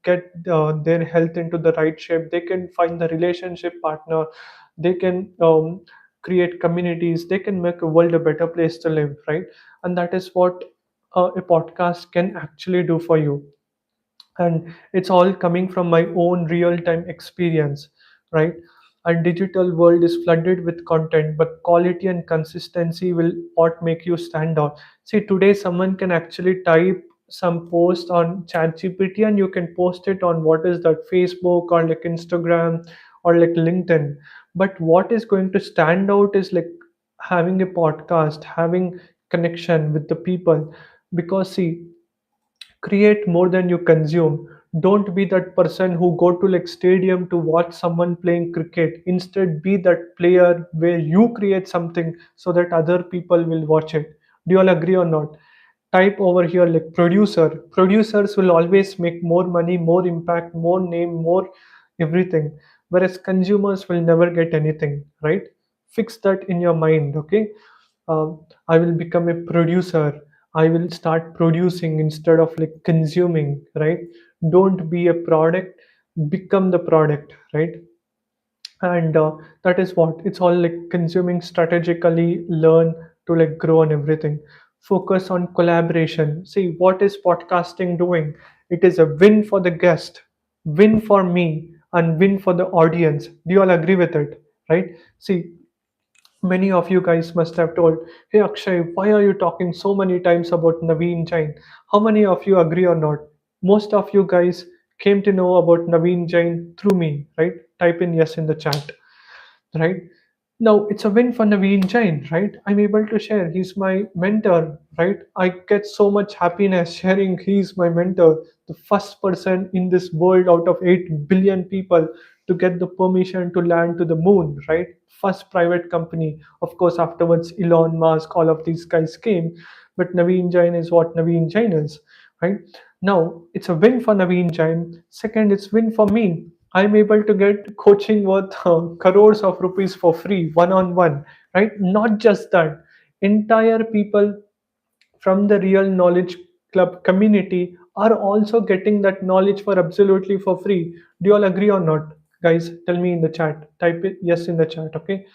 get their health into the right shape. They can find the relationship partner. They can create communities. They can make a world a better place to live, right? And that is what a podcast can actually do for you. And it's all coming from my own real time experience, right? And digital world is flooded with content, but quality and consistency will what make you stand out. See, today someone can actually type some post on ChatGPT and you can post it on what is that, Facebook or like Instagram or like LinkedIn. But what is going to stand out is like having a podcast, having connection with the people. Because see, create more than you consume. Don't be that person who go to like stadium to watch someone playing cricket. Instead, be that player where you create something so that other people will watch it. Do you all agree or not? Type over here like producer. Producers will always make more money, more impact, more name, more everything, whereas consumers will never get anything, right? Fix that in your mind, okay? I will become a producer. I will start producing instead of like consuming, right? Don't be a product, become the product, right? And that is what it's all like, consuming strategically, learn to like grow and everything. Focus on collaboration. See, what is podcasting doing? It is a win for the guest, win for me, and win for the audience. Do you all agree with it? Right? See, many of you guys must have told, hey Akshay, why are you talking so many times about Naveen Jain? How many of you agree or not? Most of you guys came to know about Naveen Jain through me, right? Type in yes in the chat, right? Now it's a win for Naveen Jain, right? I'm able to share. He's my mentor, right? I get so much happiness sharing. He's my mentor, the first person in this world out of 8 billion people to get the permission to land to the moon, right? First private company. Of course, afterwards, Elon Musk, all of these guys came, but Naveen Jain is what Naveen Jain is, right? Now, it's a win for Naveen Jain. Second, it's win for me. I'm able to get coaching worth crores of rupees for free, one on one, right? Not just that, entire people from the real knowledge club community are also getting that knowledge for absolutely for free. Do you all agree or not? Guys, tell me in the chat. Type it yes in the chat, okay?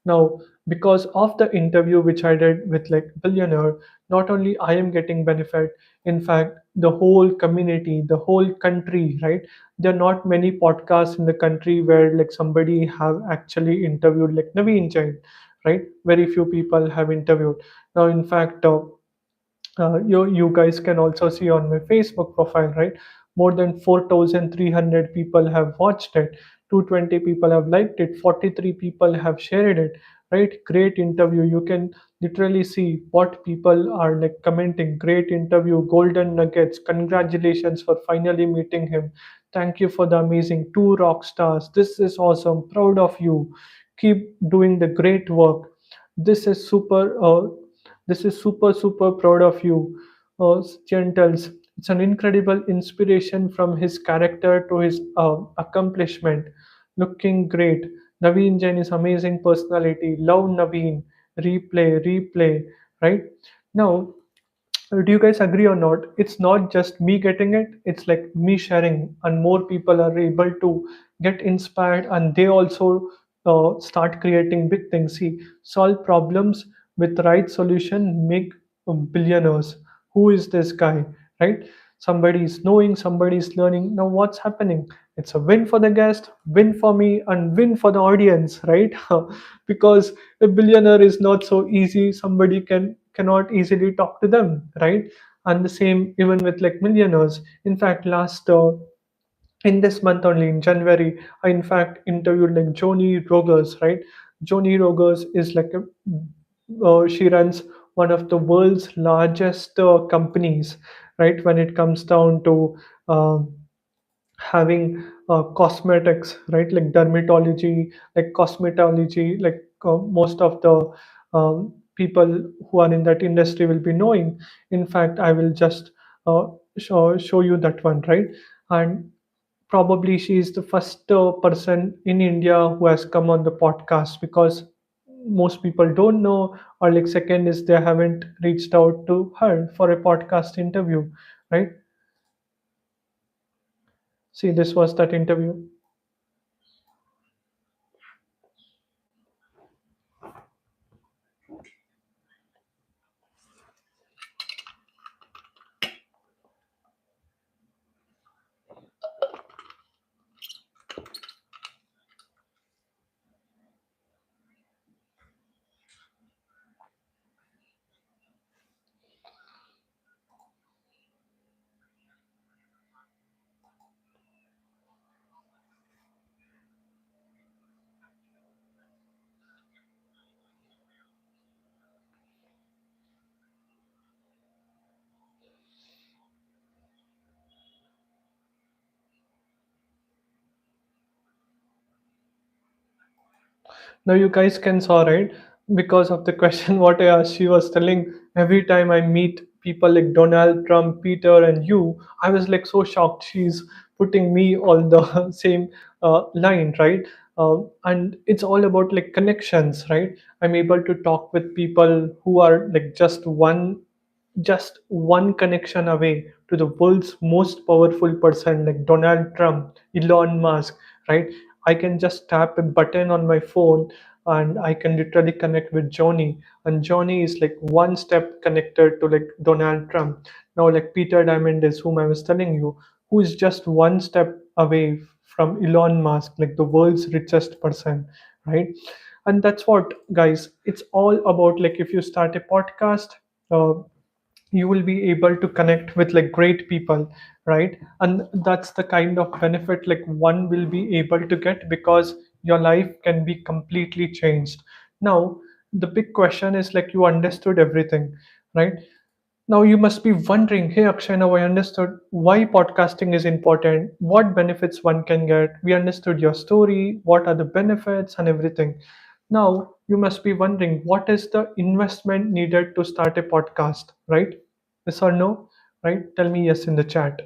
Now, because of the interview which I did with like billionaire, not only I am getting benefit, in fact, the whole community, the whole country, right? There are not many podcasts in the country where like somebody have actually interviewed like Naveen Jain, right? Very few people have interviewed. Now, in fact, you guys can also see on my Facebook profile, right? More than 4,300 people have watched it, 220 people have liked it, 43 people have shared it, right? Great interview. You can literally see what people are like commenting. Great interview, golden nuggets. Congratulations for finally meeting him. Thank you for the amazing two rock stars. This is awesome. Proud of you. Keep doing the great work. This is super. Super proud of you, Gentles. It's an incredible inspiration from his character to his accomplishment. Looking great. Naveen Jain is amazing personality. Love Naveen. Replay. Right now, do you guys agree or not? It's not just me getting it, it's like me sharing, and more people are able to get inspired and they also start creating big things. See, solve problems with the right solution, make billionaires. Who is this guy, right? Somebody is knowing, somebody is learning. Now, what's happening? It's a win for the guest, win for me, and win for the audience, right? Because a billionaire is not so easy. Somebody cannot easily talk to them, right? And the same even with like millionaires. In fact, last in this month only in January, I in fact interviewed like Joni Rogers, right? Joni Rogers is like she runs one of the world's largest companies, right? When it comes down to having cosmetics, right? Like dermatology, like cosmetology, like most of the people who are in that industry will be knowing. In fact, I will just show you that one, right? And probably she is the first person in India who has come on the podcast, because most people don't know, or like second is they haven't reached out to her for a podcast interview, right? See, this was that interview. Now you guys can saw, right? Because of the question what I asked, she was telling every time I meet people like Donald Trump, Peter, and you, I was like so shocked. She's putting me all the same line, right? And it's all about like connections, right? I'm able to talk with people who are like just one connection away to the world's most powerful person like Donald Trump, Elon Musk, right? I can just tap a button on my phone and I can literally connect with Johnny. And Johnny is like one step connected to like Donald Trump. Now, like Peter Diamond is whom I was telling you, who is just one step away from Elon Musk, like the world's richest person, right? And that's what, guys, it's all about. Like, if you start a podcast, uh, you will be able to connect with like great people, right? And that's the kind of benefit like one will be able to get, because your life can be completely changed. Now, the big question is like, you understood everything, right? Now you must be wondering, hey Akshay, now I understood why podcasting is important, what benefits one can get. We understood your story, what are the benefits and everything. Now you must be wondering, what is the investment needed to start a podcast, right? Yes or no? Right? Tell me yes in the chat.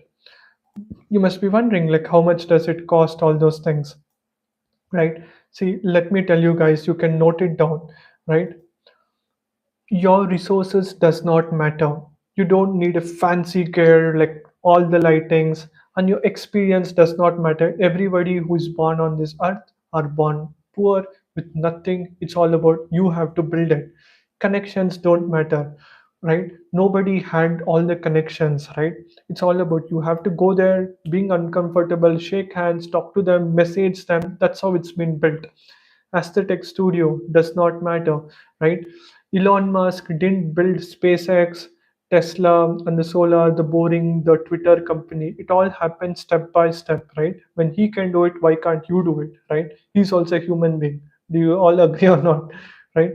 You must be wondering, like, how much does it cost, all those things, right? See, let me tell you guys, you can note it down, right? Your resources does not matter. You don't need a fancy gear like all the lightings, and your experience does not matter. Everybody who is born on this earth are born poor with nothing. It's all about you have to build it. Connections don't matter, right? Nobody had all the connections, right? It's all about you have to go there, being uncomfortable, shake hands, talk to them, message them. That's how it's been built. Aesthetic studio does not matter, right? Elon Musk didn't build SpaceX, Tesla, and the solar, the boring, the Twitter company. It all happened step by step, right? When he can do it, why can't you do it, right? He's also a human being. Do you all agree or not, right?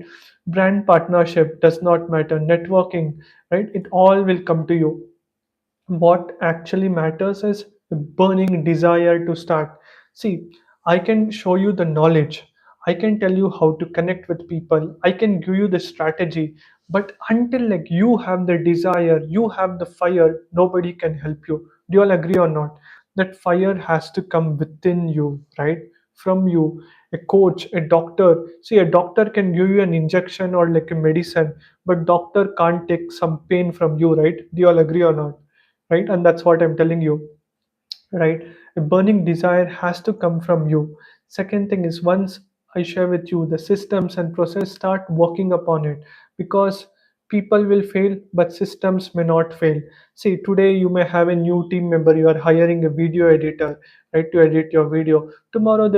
Brand partnership does not matter. Networking, right? It all will come to you. What actually matters is the burning desire to start. See, I can show you the knowledge, I can tell you how to connect with people, I can give you the strategy, but until like you have the desire, you have the fire, nobody can help you. Do you all agree or not? That fire has to come within you, right? From you. A coach, a doctor, see, a doctor can give you an injection or like a medicine, but doctor can't take some pain from you, right? Do you all agree or not? Right? And that's what I'm telling you, right? A burning desire has to come from you. Second thing is, once I share with you the systems and process, start working upon it, because people will fail but systems may not fail. See, today you may have a new team member, you are hiring a video editor, right, to edit your video. Tomorrow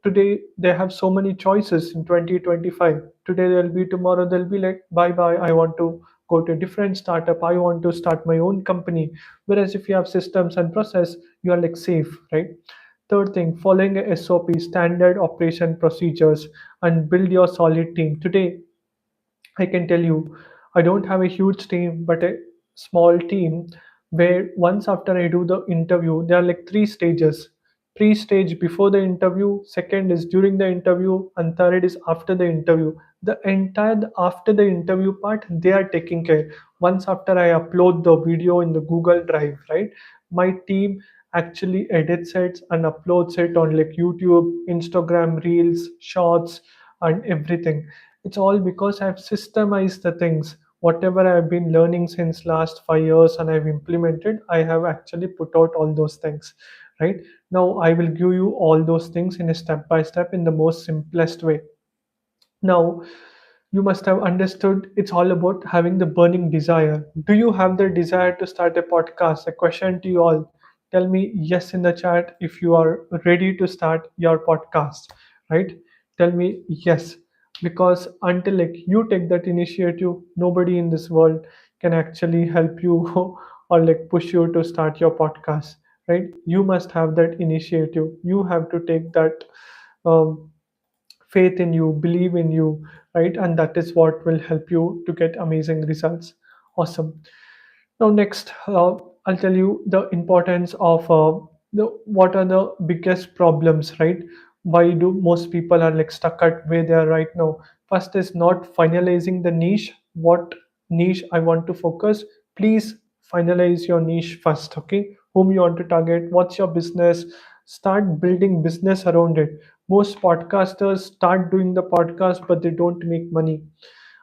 today they have so many choices in 2025. Today they'll be, tomorrow they'll be like, bye bye, I want to go to a different startup, I want to start my own company. Whereas if you have systems and process, you are like safe, right? Third thing, following a SOP, standard operation procedures, and build your solid team. Today I can tell you, I don't have a huge team, but a small team where once after I do the interview, there are like three stages. Pre-stage before the interview, second is during the interview, and third is after the interview. The entire after the interview part, they are taking care. Once after I upload the video in the Google Drive, right? My team actually edits it and uploads it on like YouTube, Instagram, Reels, Shorts, and everything. It's all because I've systemized the things. Whatever I've been learning since last 5 years and I've implemented, I have actually put out all those things. Right? Now I will give you all those things in a step by step in the most simplest way. Now, you must have understood it's all about having the burning desire. Do you have the desire to start a podcast? A question to you all. Tell me yes in the chat if you are ready to start your podcast, right? Tell me yes, because until like you take that initiative, nobody in this world can actually help you or like push you to start your podcast, right? You must have that initiative. You have to take that um, faith in you, believe in you, right? And that is what will help you to get amazing results. Awesome. Now, next, I'll tell you the importance of the what are the biggest problems, right? Why do most people are like stuck at where they are right now? First is not finalizing the niche. What niche I want to focus? Please finalize your niche first, okay? Whom you want to target? What's your business? Start building business around it. Most podcasters start doing the podcast, but they don't make money.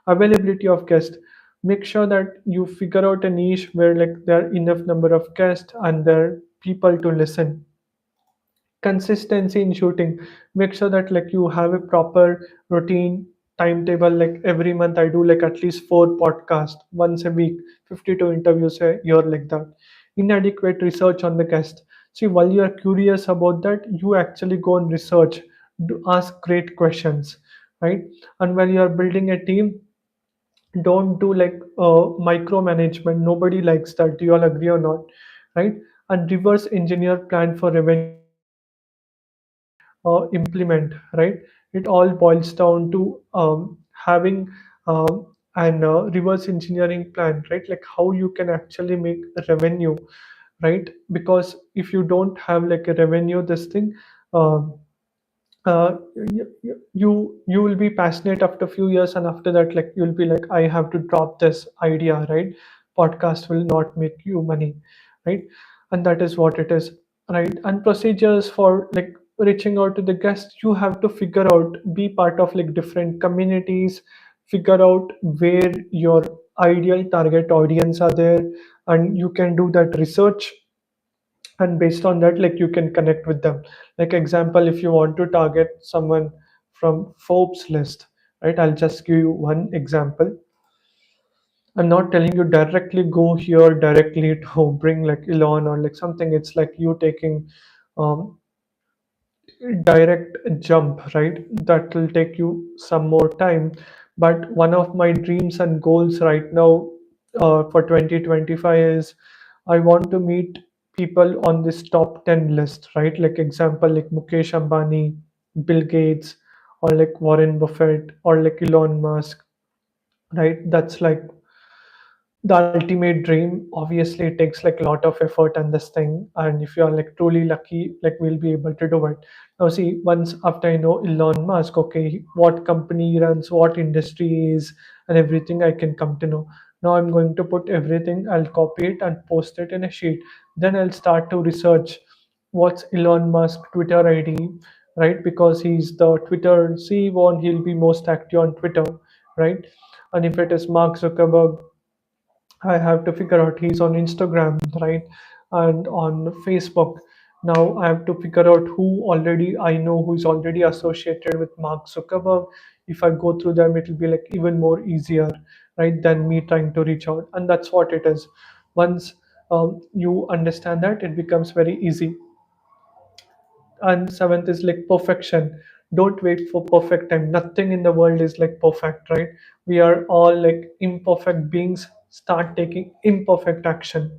Availability of guests, make sure that you figure out a niche where like there are enough number of guests and there are people to listen. Consistency in shooting, make sure that like you have a proper routine timetable. Like every month I do like at least 4 podcasts once a week, 52 interviews a year, like that. Inadequate research on the guest. See, while you are curious about that, you actually go and research, do ask great questions, right? And when you are building a team, don't do like micromanagement. Nobody likes that. Do you all agree or not? Right? And reverse engineer plan for revenue before you implement. Right? It all boils down to having and reverse engineering plan, right? Like how you can actually make revenue, right? Because if you don't have like a revenue, this thing, um, you will be passionate after a few years, and after that, like you'll be like, I have to drop this idea, right? Podcast will not make you money, right? And that is what it is, right? And procedures for like reaching out to the guest, you have to figure out, be part of like different communities, figure out where your ideal target audience are there, and you can do that research, and based on that, like you can connect with them. Like example, if you want to target someone from Forbes list, right? I'll just give you one example. I'm not telling you directly go here directly to bring like Elon or like something. It's like you taking um, direct jump, right? That will take you some more time. But one of my dreams and goals right now for 2025 is I want to meet people on this top 10 list, right? Like example, like Mukesh Ambani, Bill Gates, or like Warren Buffett, or like Elon Musk, right? That's like the ultimate dream. Obviously it takes like a lot of effort and this thing, and if you are like truly lucky, like we'll be able to do it. Now see, once after I know Elon Musk, okay, what company he runs, what industry he is, and everything I can come to know. Now I'm going to put everything, I'll copy it and post it in a sheet. Then I'll start to research what's Elon Musk Twitter ID, right? Because he's the Twitter CEO and he'll be most active on Twitter, right? And if it is Mark Zuckerberg, I have to figure out he's on Instagram, right? And on Facebook. Now I have to figure out who already I know who's already associated with Mark Zuckerberg. If I go through them, it'll be like even more easier, right? Than me trying to reach out. And that's what it is. Once you understand that, it becomes very easy. And seventh is like perfection. Don't wait for perfect time. Nothing in the world is like perfect, right? We are all like imperfect beings. Start taking imperfect action.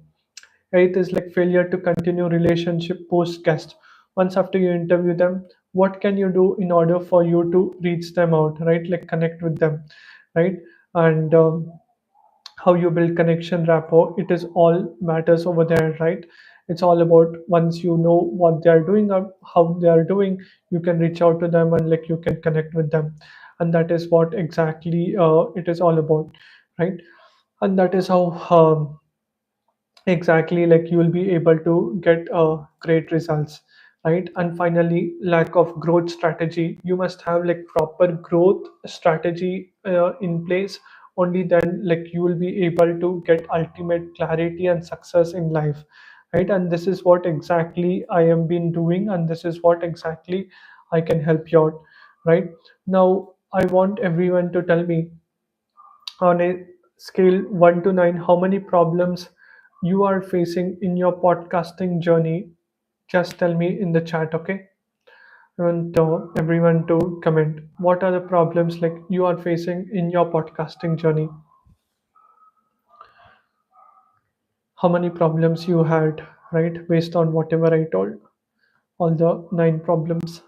Eighth is like failure to continue relationship post guest. Once after you interview them, what can you do in order for you to reach them out, right? Like connect with them, right? And how you build connection rapport, it is all matters over there, right? It's all about once you know what they are doing or how they are doing, you can reach out to them and like you can connect with them. And that is what exactly it is all about, right? And that is how exactly like you will be able to get great results, right? And finally, lack of growth strategy. You must have like proper growth strategy in place. Only then like you will be able to get ultimate clarity and success in life, right? And this is what exactly I am been doing, and this is what exactly I can help you out, right? Now I want everyone to tell me on a scale 1 to 9 how many problems you are facing in your podcasting journey. Just tell me in the chat, okay? I want everyone to comment what are the problems like you are facing in your podcasting journey. How many problems you had, right? Based on whatever I told, all the 9 problems.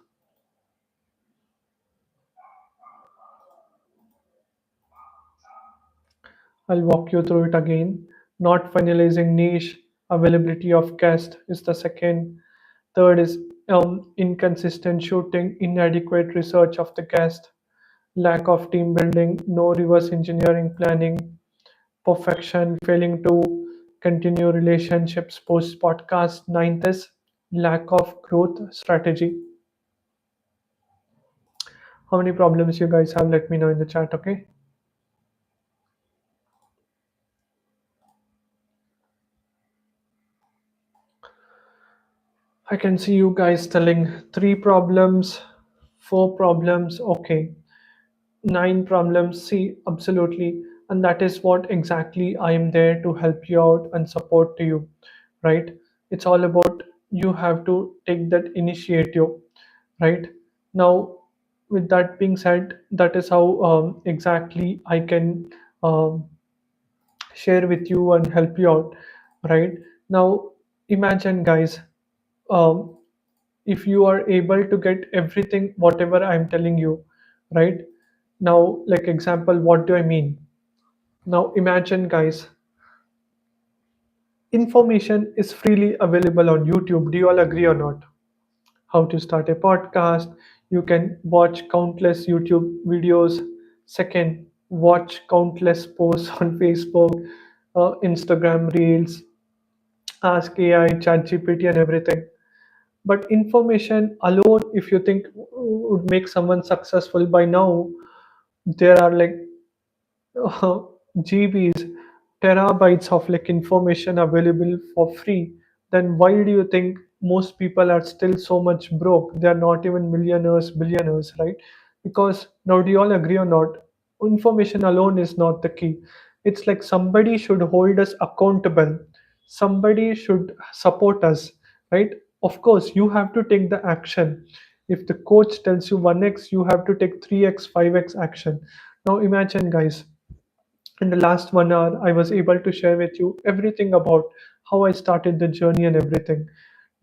I'll walk you through it again. Not finalizing niche, availability of guest is the second. Third is inconsistent shooting, inadequate research of the guest, lack of team building, no reverse engineering planning, perfection, failing to continue relationships post podcast. Ninth is lack of growth strategy. How many problems you guys have? Let me know in the chat, okay? I can see you guys telling 3 problems, 4 problems, okay. 9 problems, see, absolutely. And that is what exactly I am there to help you out and support to you, right? It's all about you have to take that initiative, right? Now, with that being said, that is how exactly I can um, share with you and help you out, right? Now, imagine, guys, um, if you are able to get everything, whatever I'm telling you, right? Now, like example, what do I mean? Now imagine, guys, information is freely available on YouTube. Do you all agree or not? How to start a podcast. You can watch countless YouTube videos. Second, watch countless posts on Facebook, Instagram Reels, Ask AI, ChatGPT, and everything. But information alone, if you think would make someone successful by now, there are like GBs, terabytes of like information available for free, then why do you think most people are still so much broke? They are not even millionaires, billionaires, right? Because now, do you all agree or not? Information alone is not the key. It's like somebody should hold us accountable. Somebody should support us, right? Of course, you have to take the action. If the coach tells you 1x, you have to take 3x, 5x action. Now imagine, guys, in the last 1 hour, I was able to share with you everything about how I started the journey and everything.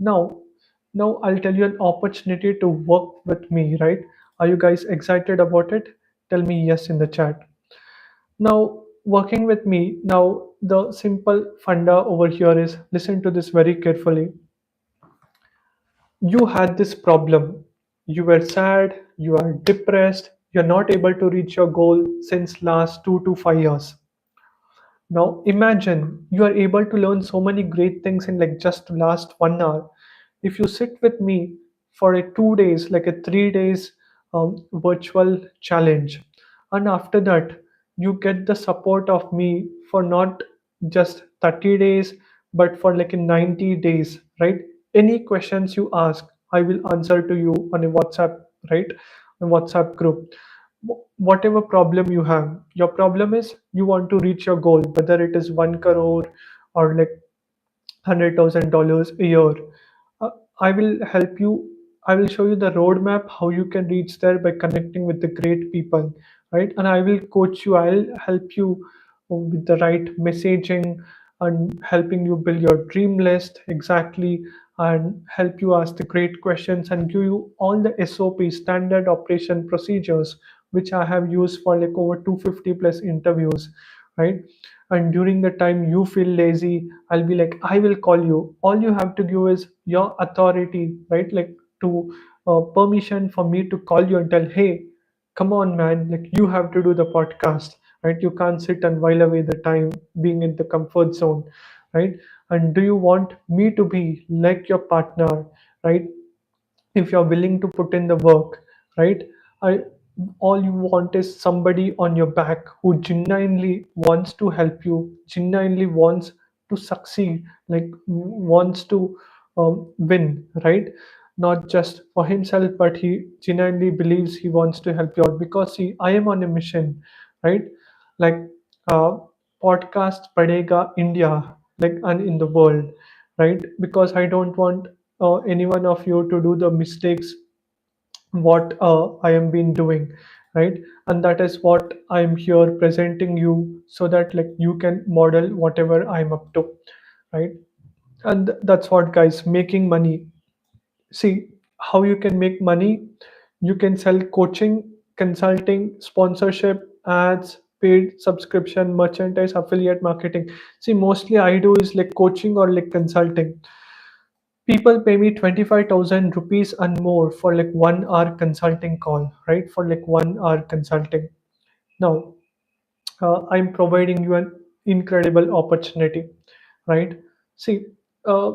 Now, now I'll tell you an opportunity to work with me, right? Are you guys excited about it? Tell me yes in the chat. Now, working with me, now the simple funda over here is listen to this very carefully. You had this problem. You were sad, you are depressed, you're not able to reach your goal since last 2 to 5 years. Now imagine you are able to learn so many great things in like just last 1 hour. If you sit with me for a 2 days, like a 3 days virtual challenge, and after that you get the support of me for not just 30 days, but for like in 90 days, right? Any questions you ask, I will answer to you on a WhatsApp, right? A WhatsApp group. Whatever problem you have, your problem is you want to reach your goal, whether it is 1 crore or like $100,000 a year. uh, I will help you. I will show you the roadmap how you can reach there by connecting with the great people, right? And I will coach you. I'll help you with the right messaging and helping you build your dream list exactly, and help you ask the great questions and give you all the SOP, standard operation procedures, which I have used for like over 250 plus interviews, right? And during the time you feel lazy, I'll be like, I will call you. All you have to give is your authority, right? Like to permission for me to call you and tell, hey, come on man, like you have to do the podcast, right? You can't sit and while away the time being in the comfort zone, right? And do you want me to be like your partner, right? If you're willing to put in the work, right? I All you want is somebody on your back who genuinely wants to help you, genuinely wants to succeed, like wants to win, right? Not just for himself, but he genuinely believes he wants to help you out. Because see, I am on a mission, right? Like uh, podcast padega India, like, and in the world, right? Because I don't want any one of you to do the mistakes what I am been doing, right? And that is what I'm here presenting you, so that like you can model whatever I'm up to, right? And that's what, guys, making money. See how you can make money. You can sell coaching, consulting, sponsorship, ads, paid subscription, merchandise, affiliate marketing. See, mostly I do is like coaching or like consulting. People pay me 25,000 rupees and more for like 1 hour consulting call, right? For like 1 hour consulting. Now, I'm providing you an incredible opportunity, right? See, uh,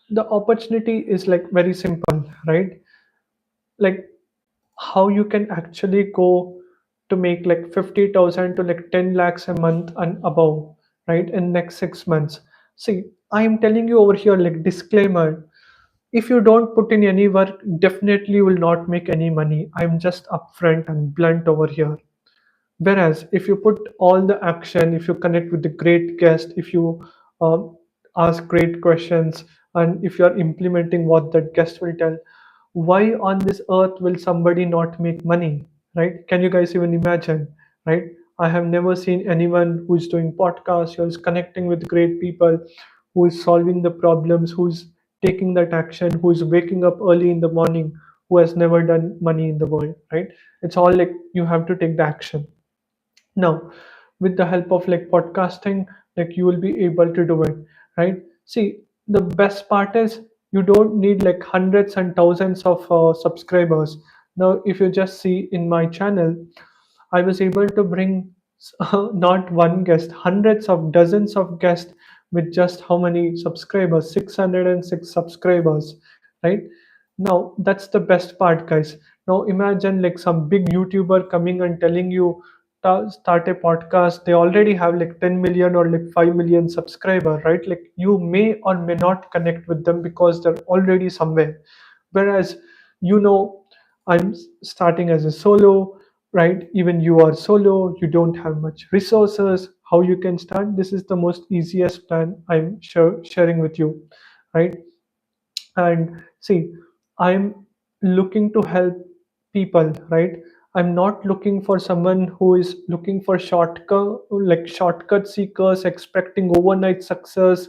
the opportunity is like very simple, right? Like how you can actually go to make like 50,000 to like 10 lakhs a month and above, right? In next 6 months. See, I'm telling you over here, like disclaimer, if you don't put in any work, definitely you will not make any money. I'm just upfront and blunt over here. Whereas if you put all the action, if you connect with the great guest, if you um, ask great questions, and if you are implementing what that guest will tell, why on this earth will somebody not make money, right? Can you guys even imagine, right? I have never seen anyone who is doing podcasts, who is connecting with great people, who is solving the problems, who is taking that action, who is waking up early in the morning, who has never done money in the world, right? It's all like you have to take the action. Now, with the help of like podcasting, like you will be able to do it, right? See, the best part is you don't need like hundreds and thousands of subscribers. Now if you just see in my channel, I was able to bring not one guest, hundreds of dozens of guests with just how many subscribers? 606 subscribers, right? Now that's the best part, guys. Now imagine like some big YouTuber coming and telling you start a podcast. They already have like 10 million or like 5 million subscriber, right? Like you may or may not connect with them because they're already somewhere. Whereas, you know, I'm starting as a solo, right? Even you are solo, you don't have much resources. How you can start? This is the most easiest plan I'm sharing with you, right? And see, I'm looking to help people, right? I'm not looking for someone who is looking for shortcut seekers, expecting overnight success,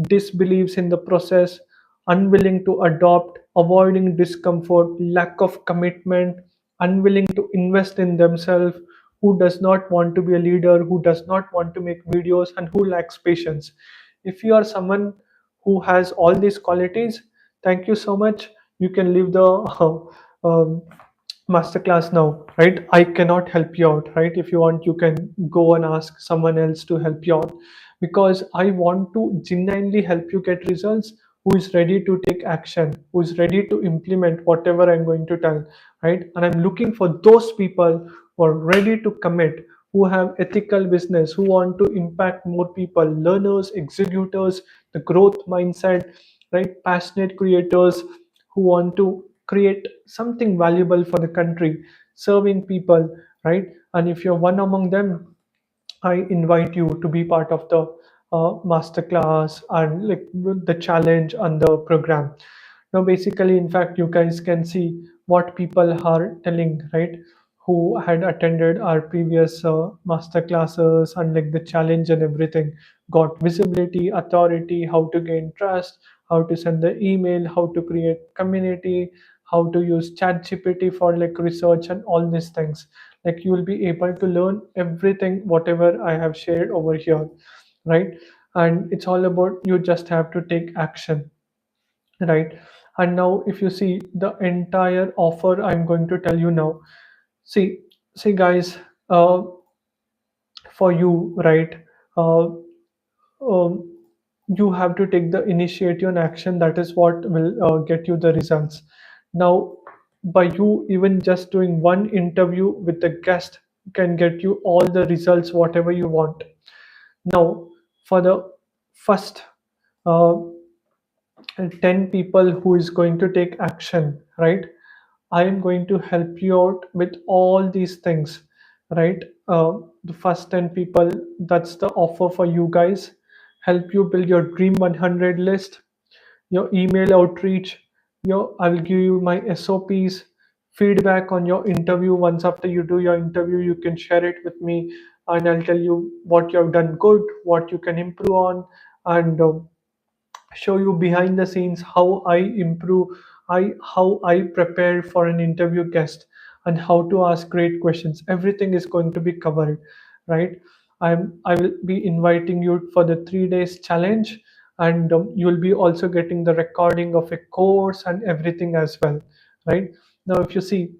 disbelieves in the process, unwilling to adopt, avoiding discomfort, lack of commitment, unwilling to invest in themselves, who does not want to be a leader, who does not want to make videos, and who lacks patience. If you are someone who has all these qualities, thank you so much. You can leave the um, masterclass now, right? I cannot help you out, right? If you want, you can go and ask someone else to help you out, because I want to genuinely help you get results, who is ready to take action, who is ready to implement whatever I'm going to tell, right? And I'm looking for those people who are ready to commit, who have ethical business, who want to impact more people, learners, executors, the growth mindset, right? Passionate creators who want to create something valuable for the country, serving people, right? And if you're one among them, I invite you to be part of the masterclass and like the challenge and the program. Now, basically, in fact, you guys can see what people are telling, right? Who had attended our previous master classes and like the challenge and everything, got visibility, authority, how to gain trust, how to send the email, how to create community, how to use ChatGPT for like research and all these things. Like you will be able to learn everything, whatever I have shared over here, right? And it's all about you just have to take action, right? And now if you see the entire offer I'm going to tell you now, see, guys, uh, for you, right? uh, um, you have to take the initiative and action. That is what will get you the results. Now, by you even just doing one interview with the guest can get you all the results whatever you want. Now, for the first uh, 10 people who is going to take action, right? I am going to help you out with all these things, right? The first 10 people, that's the offer for you guys. Help you build your dream 100 list, your email outreach, I'll give you my SOPs, feedback on your interview. Once after you do your interview, you can share it with me, and I'll tell you what you have done good, what you can improve on, and show you behind the scenes how I improve, how I prepare for an interview guest, and how to ask great questions. Everything is going to be covered, right? I will be inviting you for the 3 days challenge, and you will be also getting the recording of a course and everything as well, right? Now if you see,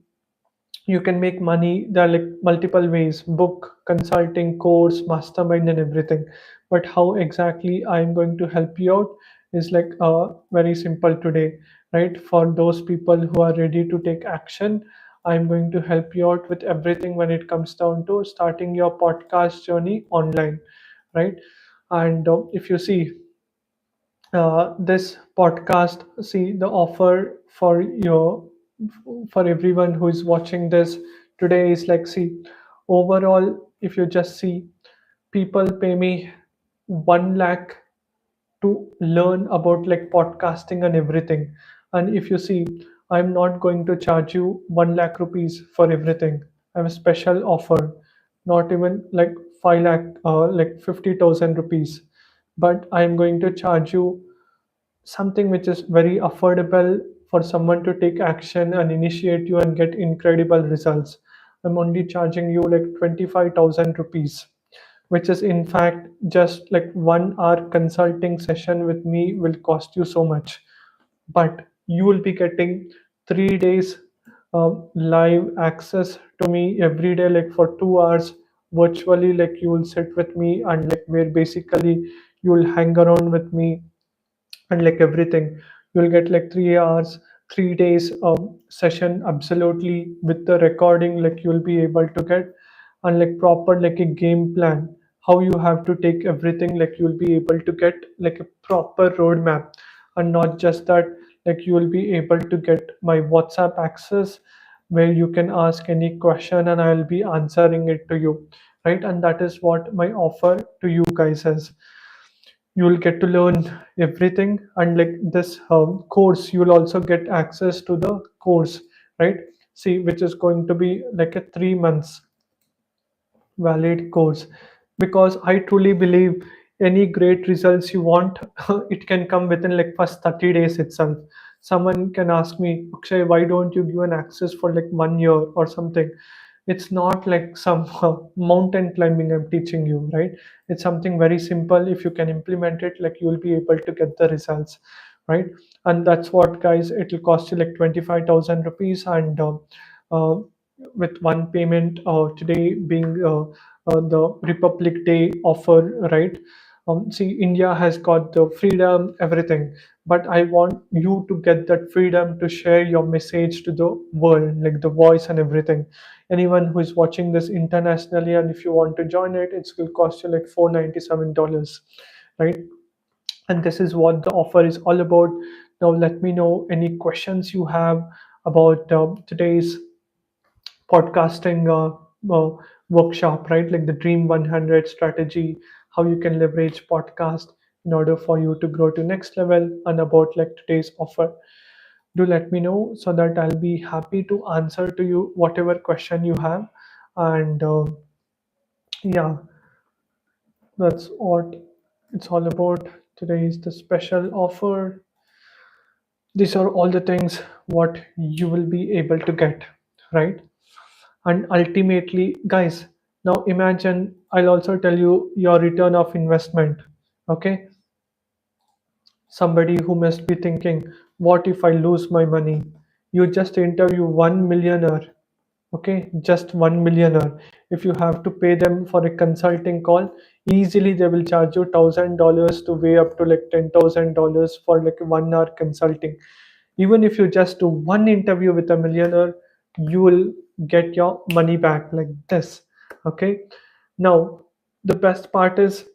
you can make money. There are like multiple ways: book, consulting, course, mastermind, and everything. But how exactly I'm going to help you out is like very simple today, right? For those people who are ready to take action, I'm going to help you out with everything when it comes down to starting your podcast journey online, right? And if you see this podcast, see the offer for your, for everyone who is watching this today is like, see, overall if you just see, people pay me 1 lakh to learn about like podcasting and everything. And if you see, I'm not going to charge you 1 lakh rupees for everything. I have a special offer, not even like 5 lakh, like 50,000 rupees, but I'm going to charge you something which is very affordable for someone to take action and initiate you and get incredible results. I'm only charging you like 25,000 rupees. which is in fact just like 1 hour consulting session with me will cost you so much, but you will be getting 3 days live access to me every day, like for 2 hours virtually. Like you will sit with me and like where basically you will hang around with me and like everything. You'll get like 3 hours, 3 days session absolutely with the recording. Like you'll be able to get and like proper like a game plan how you have to take everything. Like you'll be able to get like a proper roadmap, and not just that, like you will be able to get my WhatsApp access where you can ask any question and I'll be answering it to you, right? And that is what my offer to you guys is. You will get to learn everything, and like this course you will also get access to the course, right? See, which is going to be like a 3 months valid course, because I truly believe any great results you want it can come within like first 30 days itself. Someone can ask me, Akshay, why don't you give an access for like 1 year or something? It's not like some mountain climbing I'm teaching you, right? It's something very simple. If you can implement it, like you will be able to get the results, right? And that's what, guys, it will cost you like 25,000 rupees. And uh, with one payment, today being the Republic Day offer, right? See, India has got the freedom, everything, but I want you to get that freedom to share your message to the world, like the voice and everything. Anyone who is watching this internationally, and if you want to join it, it will cost you like $497, right? And this is what the offer is all about. Now let me know any questions you have about today's podcasting workshop, right? Like the Dream 100 strategy, how you can leverage podcast in order for you to grow to next level, and about like today's offer. Do let me know so that I'll be happy to answer to you whatever question you have. And yeah, that's what it's all about. Today is the special offer. These are all the things what you will be able to get, right? And ultimately, guys, now imagine, I'll also tell you your return of investment. Okay, somebody who must be thinking, what if I lose my money? You just interview 1 millionaire. Okay, just 1 millionaire. If you have to pay them for a consulting call, easily they will charge you $1,000 to way up to like $10,000 for like 1 hour consulting. Even if you just do one interview with a millionaire, you will get your money back like this. Okay, now the best part is,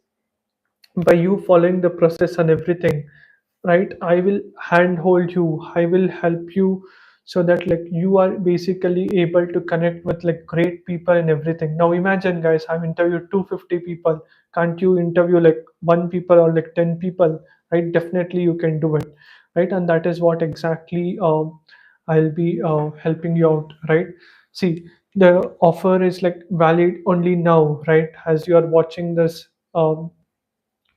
by you following the process and everything, right, I will handhold you, I will help you, so that like you are basically able to connect with like great people and everything. Now imagine, guys, I've interviewed 250 people. Can't you interview like one people or like 10 people, right? Definitely you can do it, right? And that is what exactly I'll be helping you out, right? See, the offer is like valid only now, right? As you are watching this um,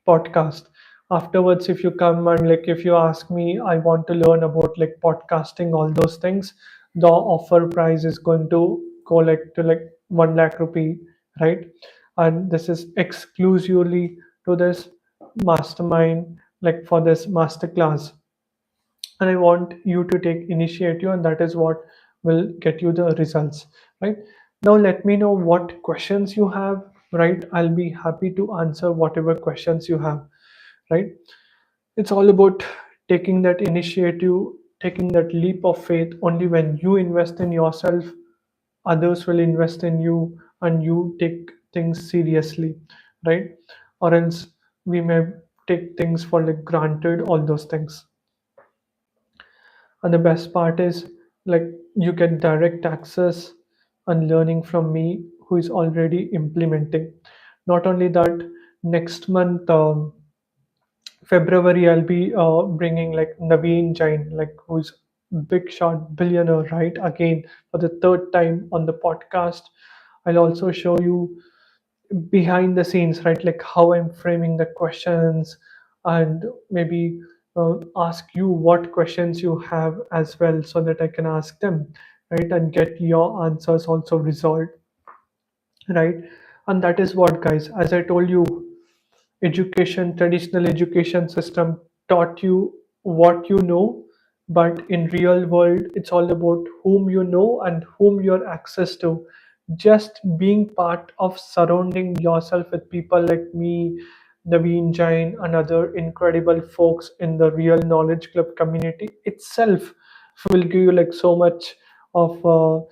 podcast. Afterwards, if you come and like if you ask me, I want to learn about like podcasting, all those things, the offer price is going to go like to like 1 lakh rupee, right? And this is exclusively to this mastermind, like for this master class. And I want you to take initiative, and that is what will get you the results, right? Now let me know what questions you have, right? I'll be happy to answer whatever questions you have, right? It's all about taking that initiative, taking that leap of faith. Only when you invest in yourself, others will invest in you, and you take things seriously, right? Or else we may take things for like granted, all those things. And the best part is, like, you get direct access and learning from me who is already implementing. Not only that, next month, February, I'll be bringing like Naveen Jain, like who's big shot billionaire, right? Again, for the third time on the podcast. I'll also show you behind the scenes, right? Like how I'm framing the questions, and maybe ask you what questions you have as well, so that I can ask them, right? And get your answers also resolved, right? And that is what, guys, as I told you, education, traditional education system taught you what you know, but in real world, it's all about whom you know and whom you're access to. Just being part of surrounding yourself with people like me, Naveen Jain, and other incredible folks in the Real Knowledge Club community itself will give you like of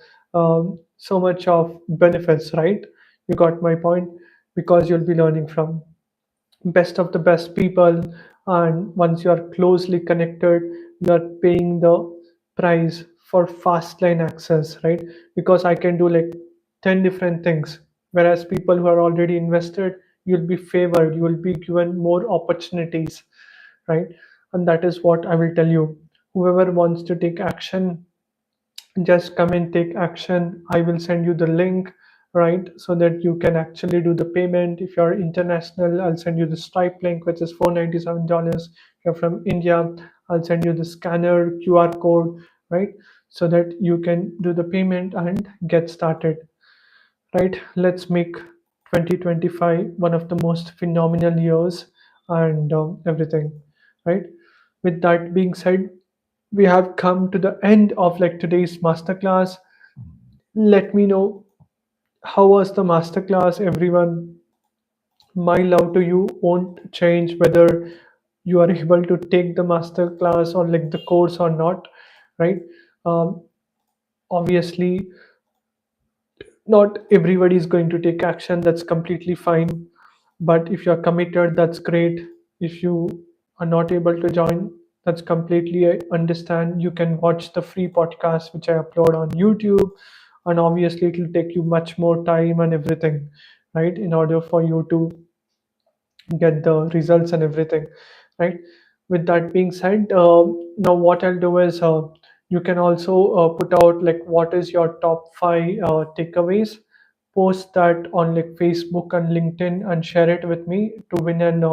so much of benefits, right? You got my point, because you'll be learning from best of the best people, and once you are closely connected, you are paying the price for fast line access, right? Because I can do like 10 different things, whereas people who are already invested, you'll be favored, you will be given more opportunities, right? And that is what I will tell you. Whoever wants to take action, just come and take action. I will send you the link, right, so that you can actually do the payment. If you're international, I'll send you the Stripe link, which is $497. If you're from India, I'll send you the scanner QR code, right, so that you can do the payment and get started, right? Let's make 2025 one of the most phenomenal years, and everything, right? With that being said, we have come to the end of like today's masterclass. Let me know how was the masterclass, everyone. My love to you won't change whether you are able to take the masterclass or like the course or not, right? Um, Obviously, not everybody is going to take action. That's completely fine. But if you're committed, that's great. If you are not able to join, that's completely I understand. You can watch the free podcast which I upload on YouTube, and obviously it will take you much more time and everything, right? In order for you to get the results and everything, right? With that being said, now what I'll do is you can also put out like what is your top five takeaways, post that on like Facebook and LinkedIn and share it with me to win an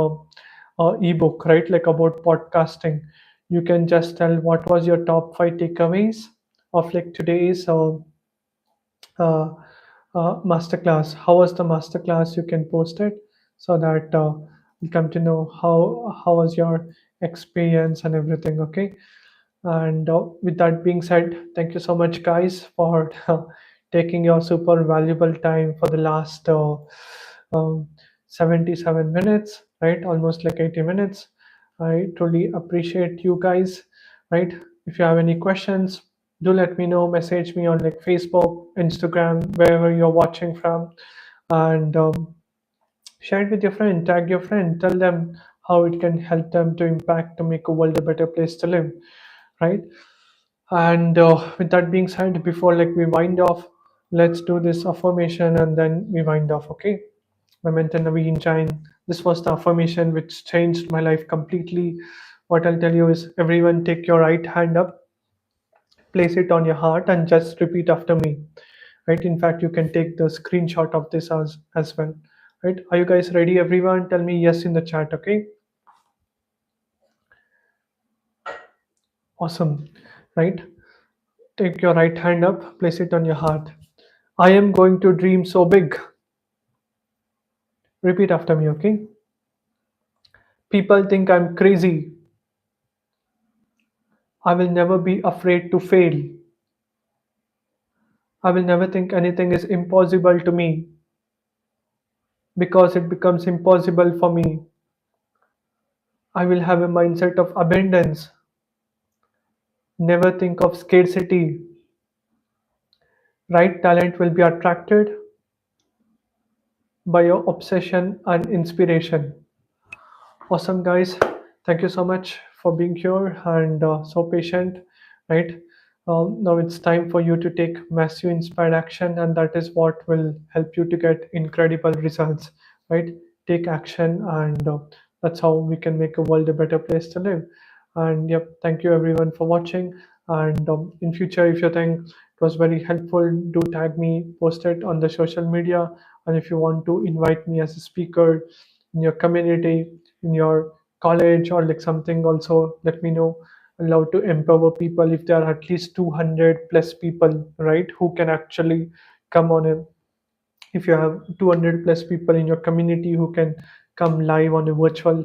ebook, right, like about podcasting. You can just tell what was your top five takeaways of like today's uh, masterclass. How was the masterclass? You can post it so that we come to know how was your experience and everything. Okay. And with that being said, thank you so much, guys, for taking your super valuable time for the last um, 77 minutes, right? Almost like 80 minutes. I truly appreciate you guys, right? If you have any questions, do let me know. Message me on like Facebook, Instagram, wherever you're watching from, and share it with your friend. Tag your friend. Tell them how it can help them to impact to make a world a better place to live, right? And with that being said, before like we wind off, let's do this affirmation and then we wind off. Okay. My mentor Naveen Jain. This was the affirmation which changed my life completely. What I'll tell you is, everyone take your right hand up, place it on your heart, and just repeat after me. Right. In fact, you can take the screenshot of this as well. Right. Are you guys ready, everyone? Tell me yes in the chat. Okay. Awesome. Right. Take your right hand up, place it on your heart. I am going to dream so big. Repeat after me, okay? People think I'm crazy. I will never be afraid to fail. I will never think anything is impossible to me, because it becomes impossible for me. I will have a mindset of abundance. Never think of scarcity. Right talent will be attracted by your obsession and inspiration. Awesome, guys. Thank you so much for being here and so patient, right? Now it's time for you to take massive inspired action, and that is what will help you to get incredible results, right? Take action, and that's how we can make a world a better place to live. And yep, thank you everyone for watching. And in future, if you think it was very helpful, do tag me, post it on the social media. And if you want to invite me as a speaker in your community, in your college or like something, also let me know. I love to empower people. If there are at least 200 plus people, right, who can actually come on a if you have 200 plus people in your community who can come live on a virtual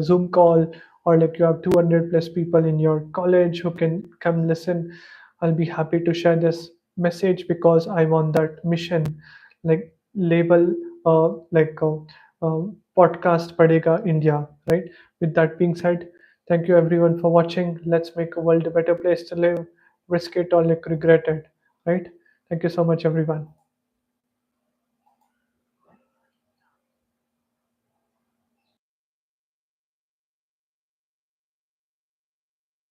Zoom call, or like you have 200 plus people in your college who can come listen, I'll be happy to share this message because I'm on that mission. Like label podcast padega India, right? With that being said, thank you everyone for watching. Let's make a world a better place to live. Risk it or like regret it, right? Thank you so much everyone.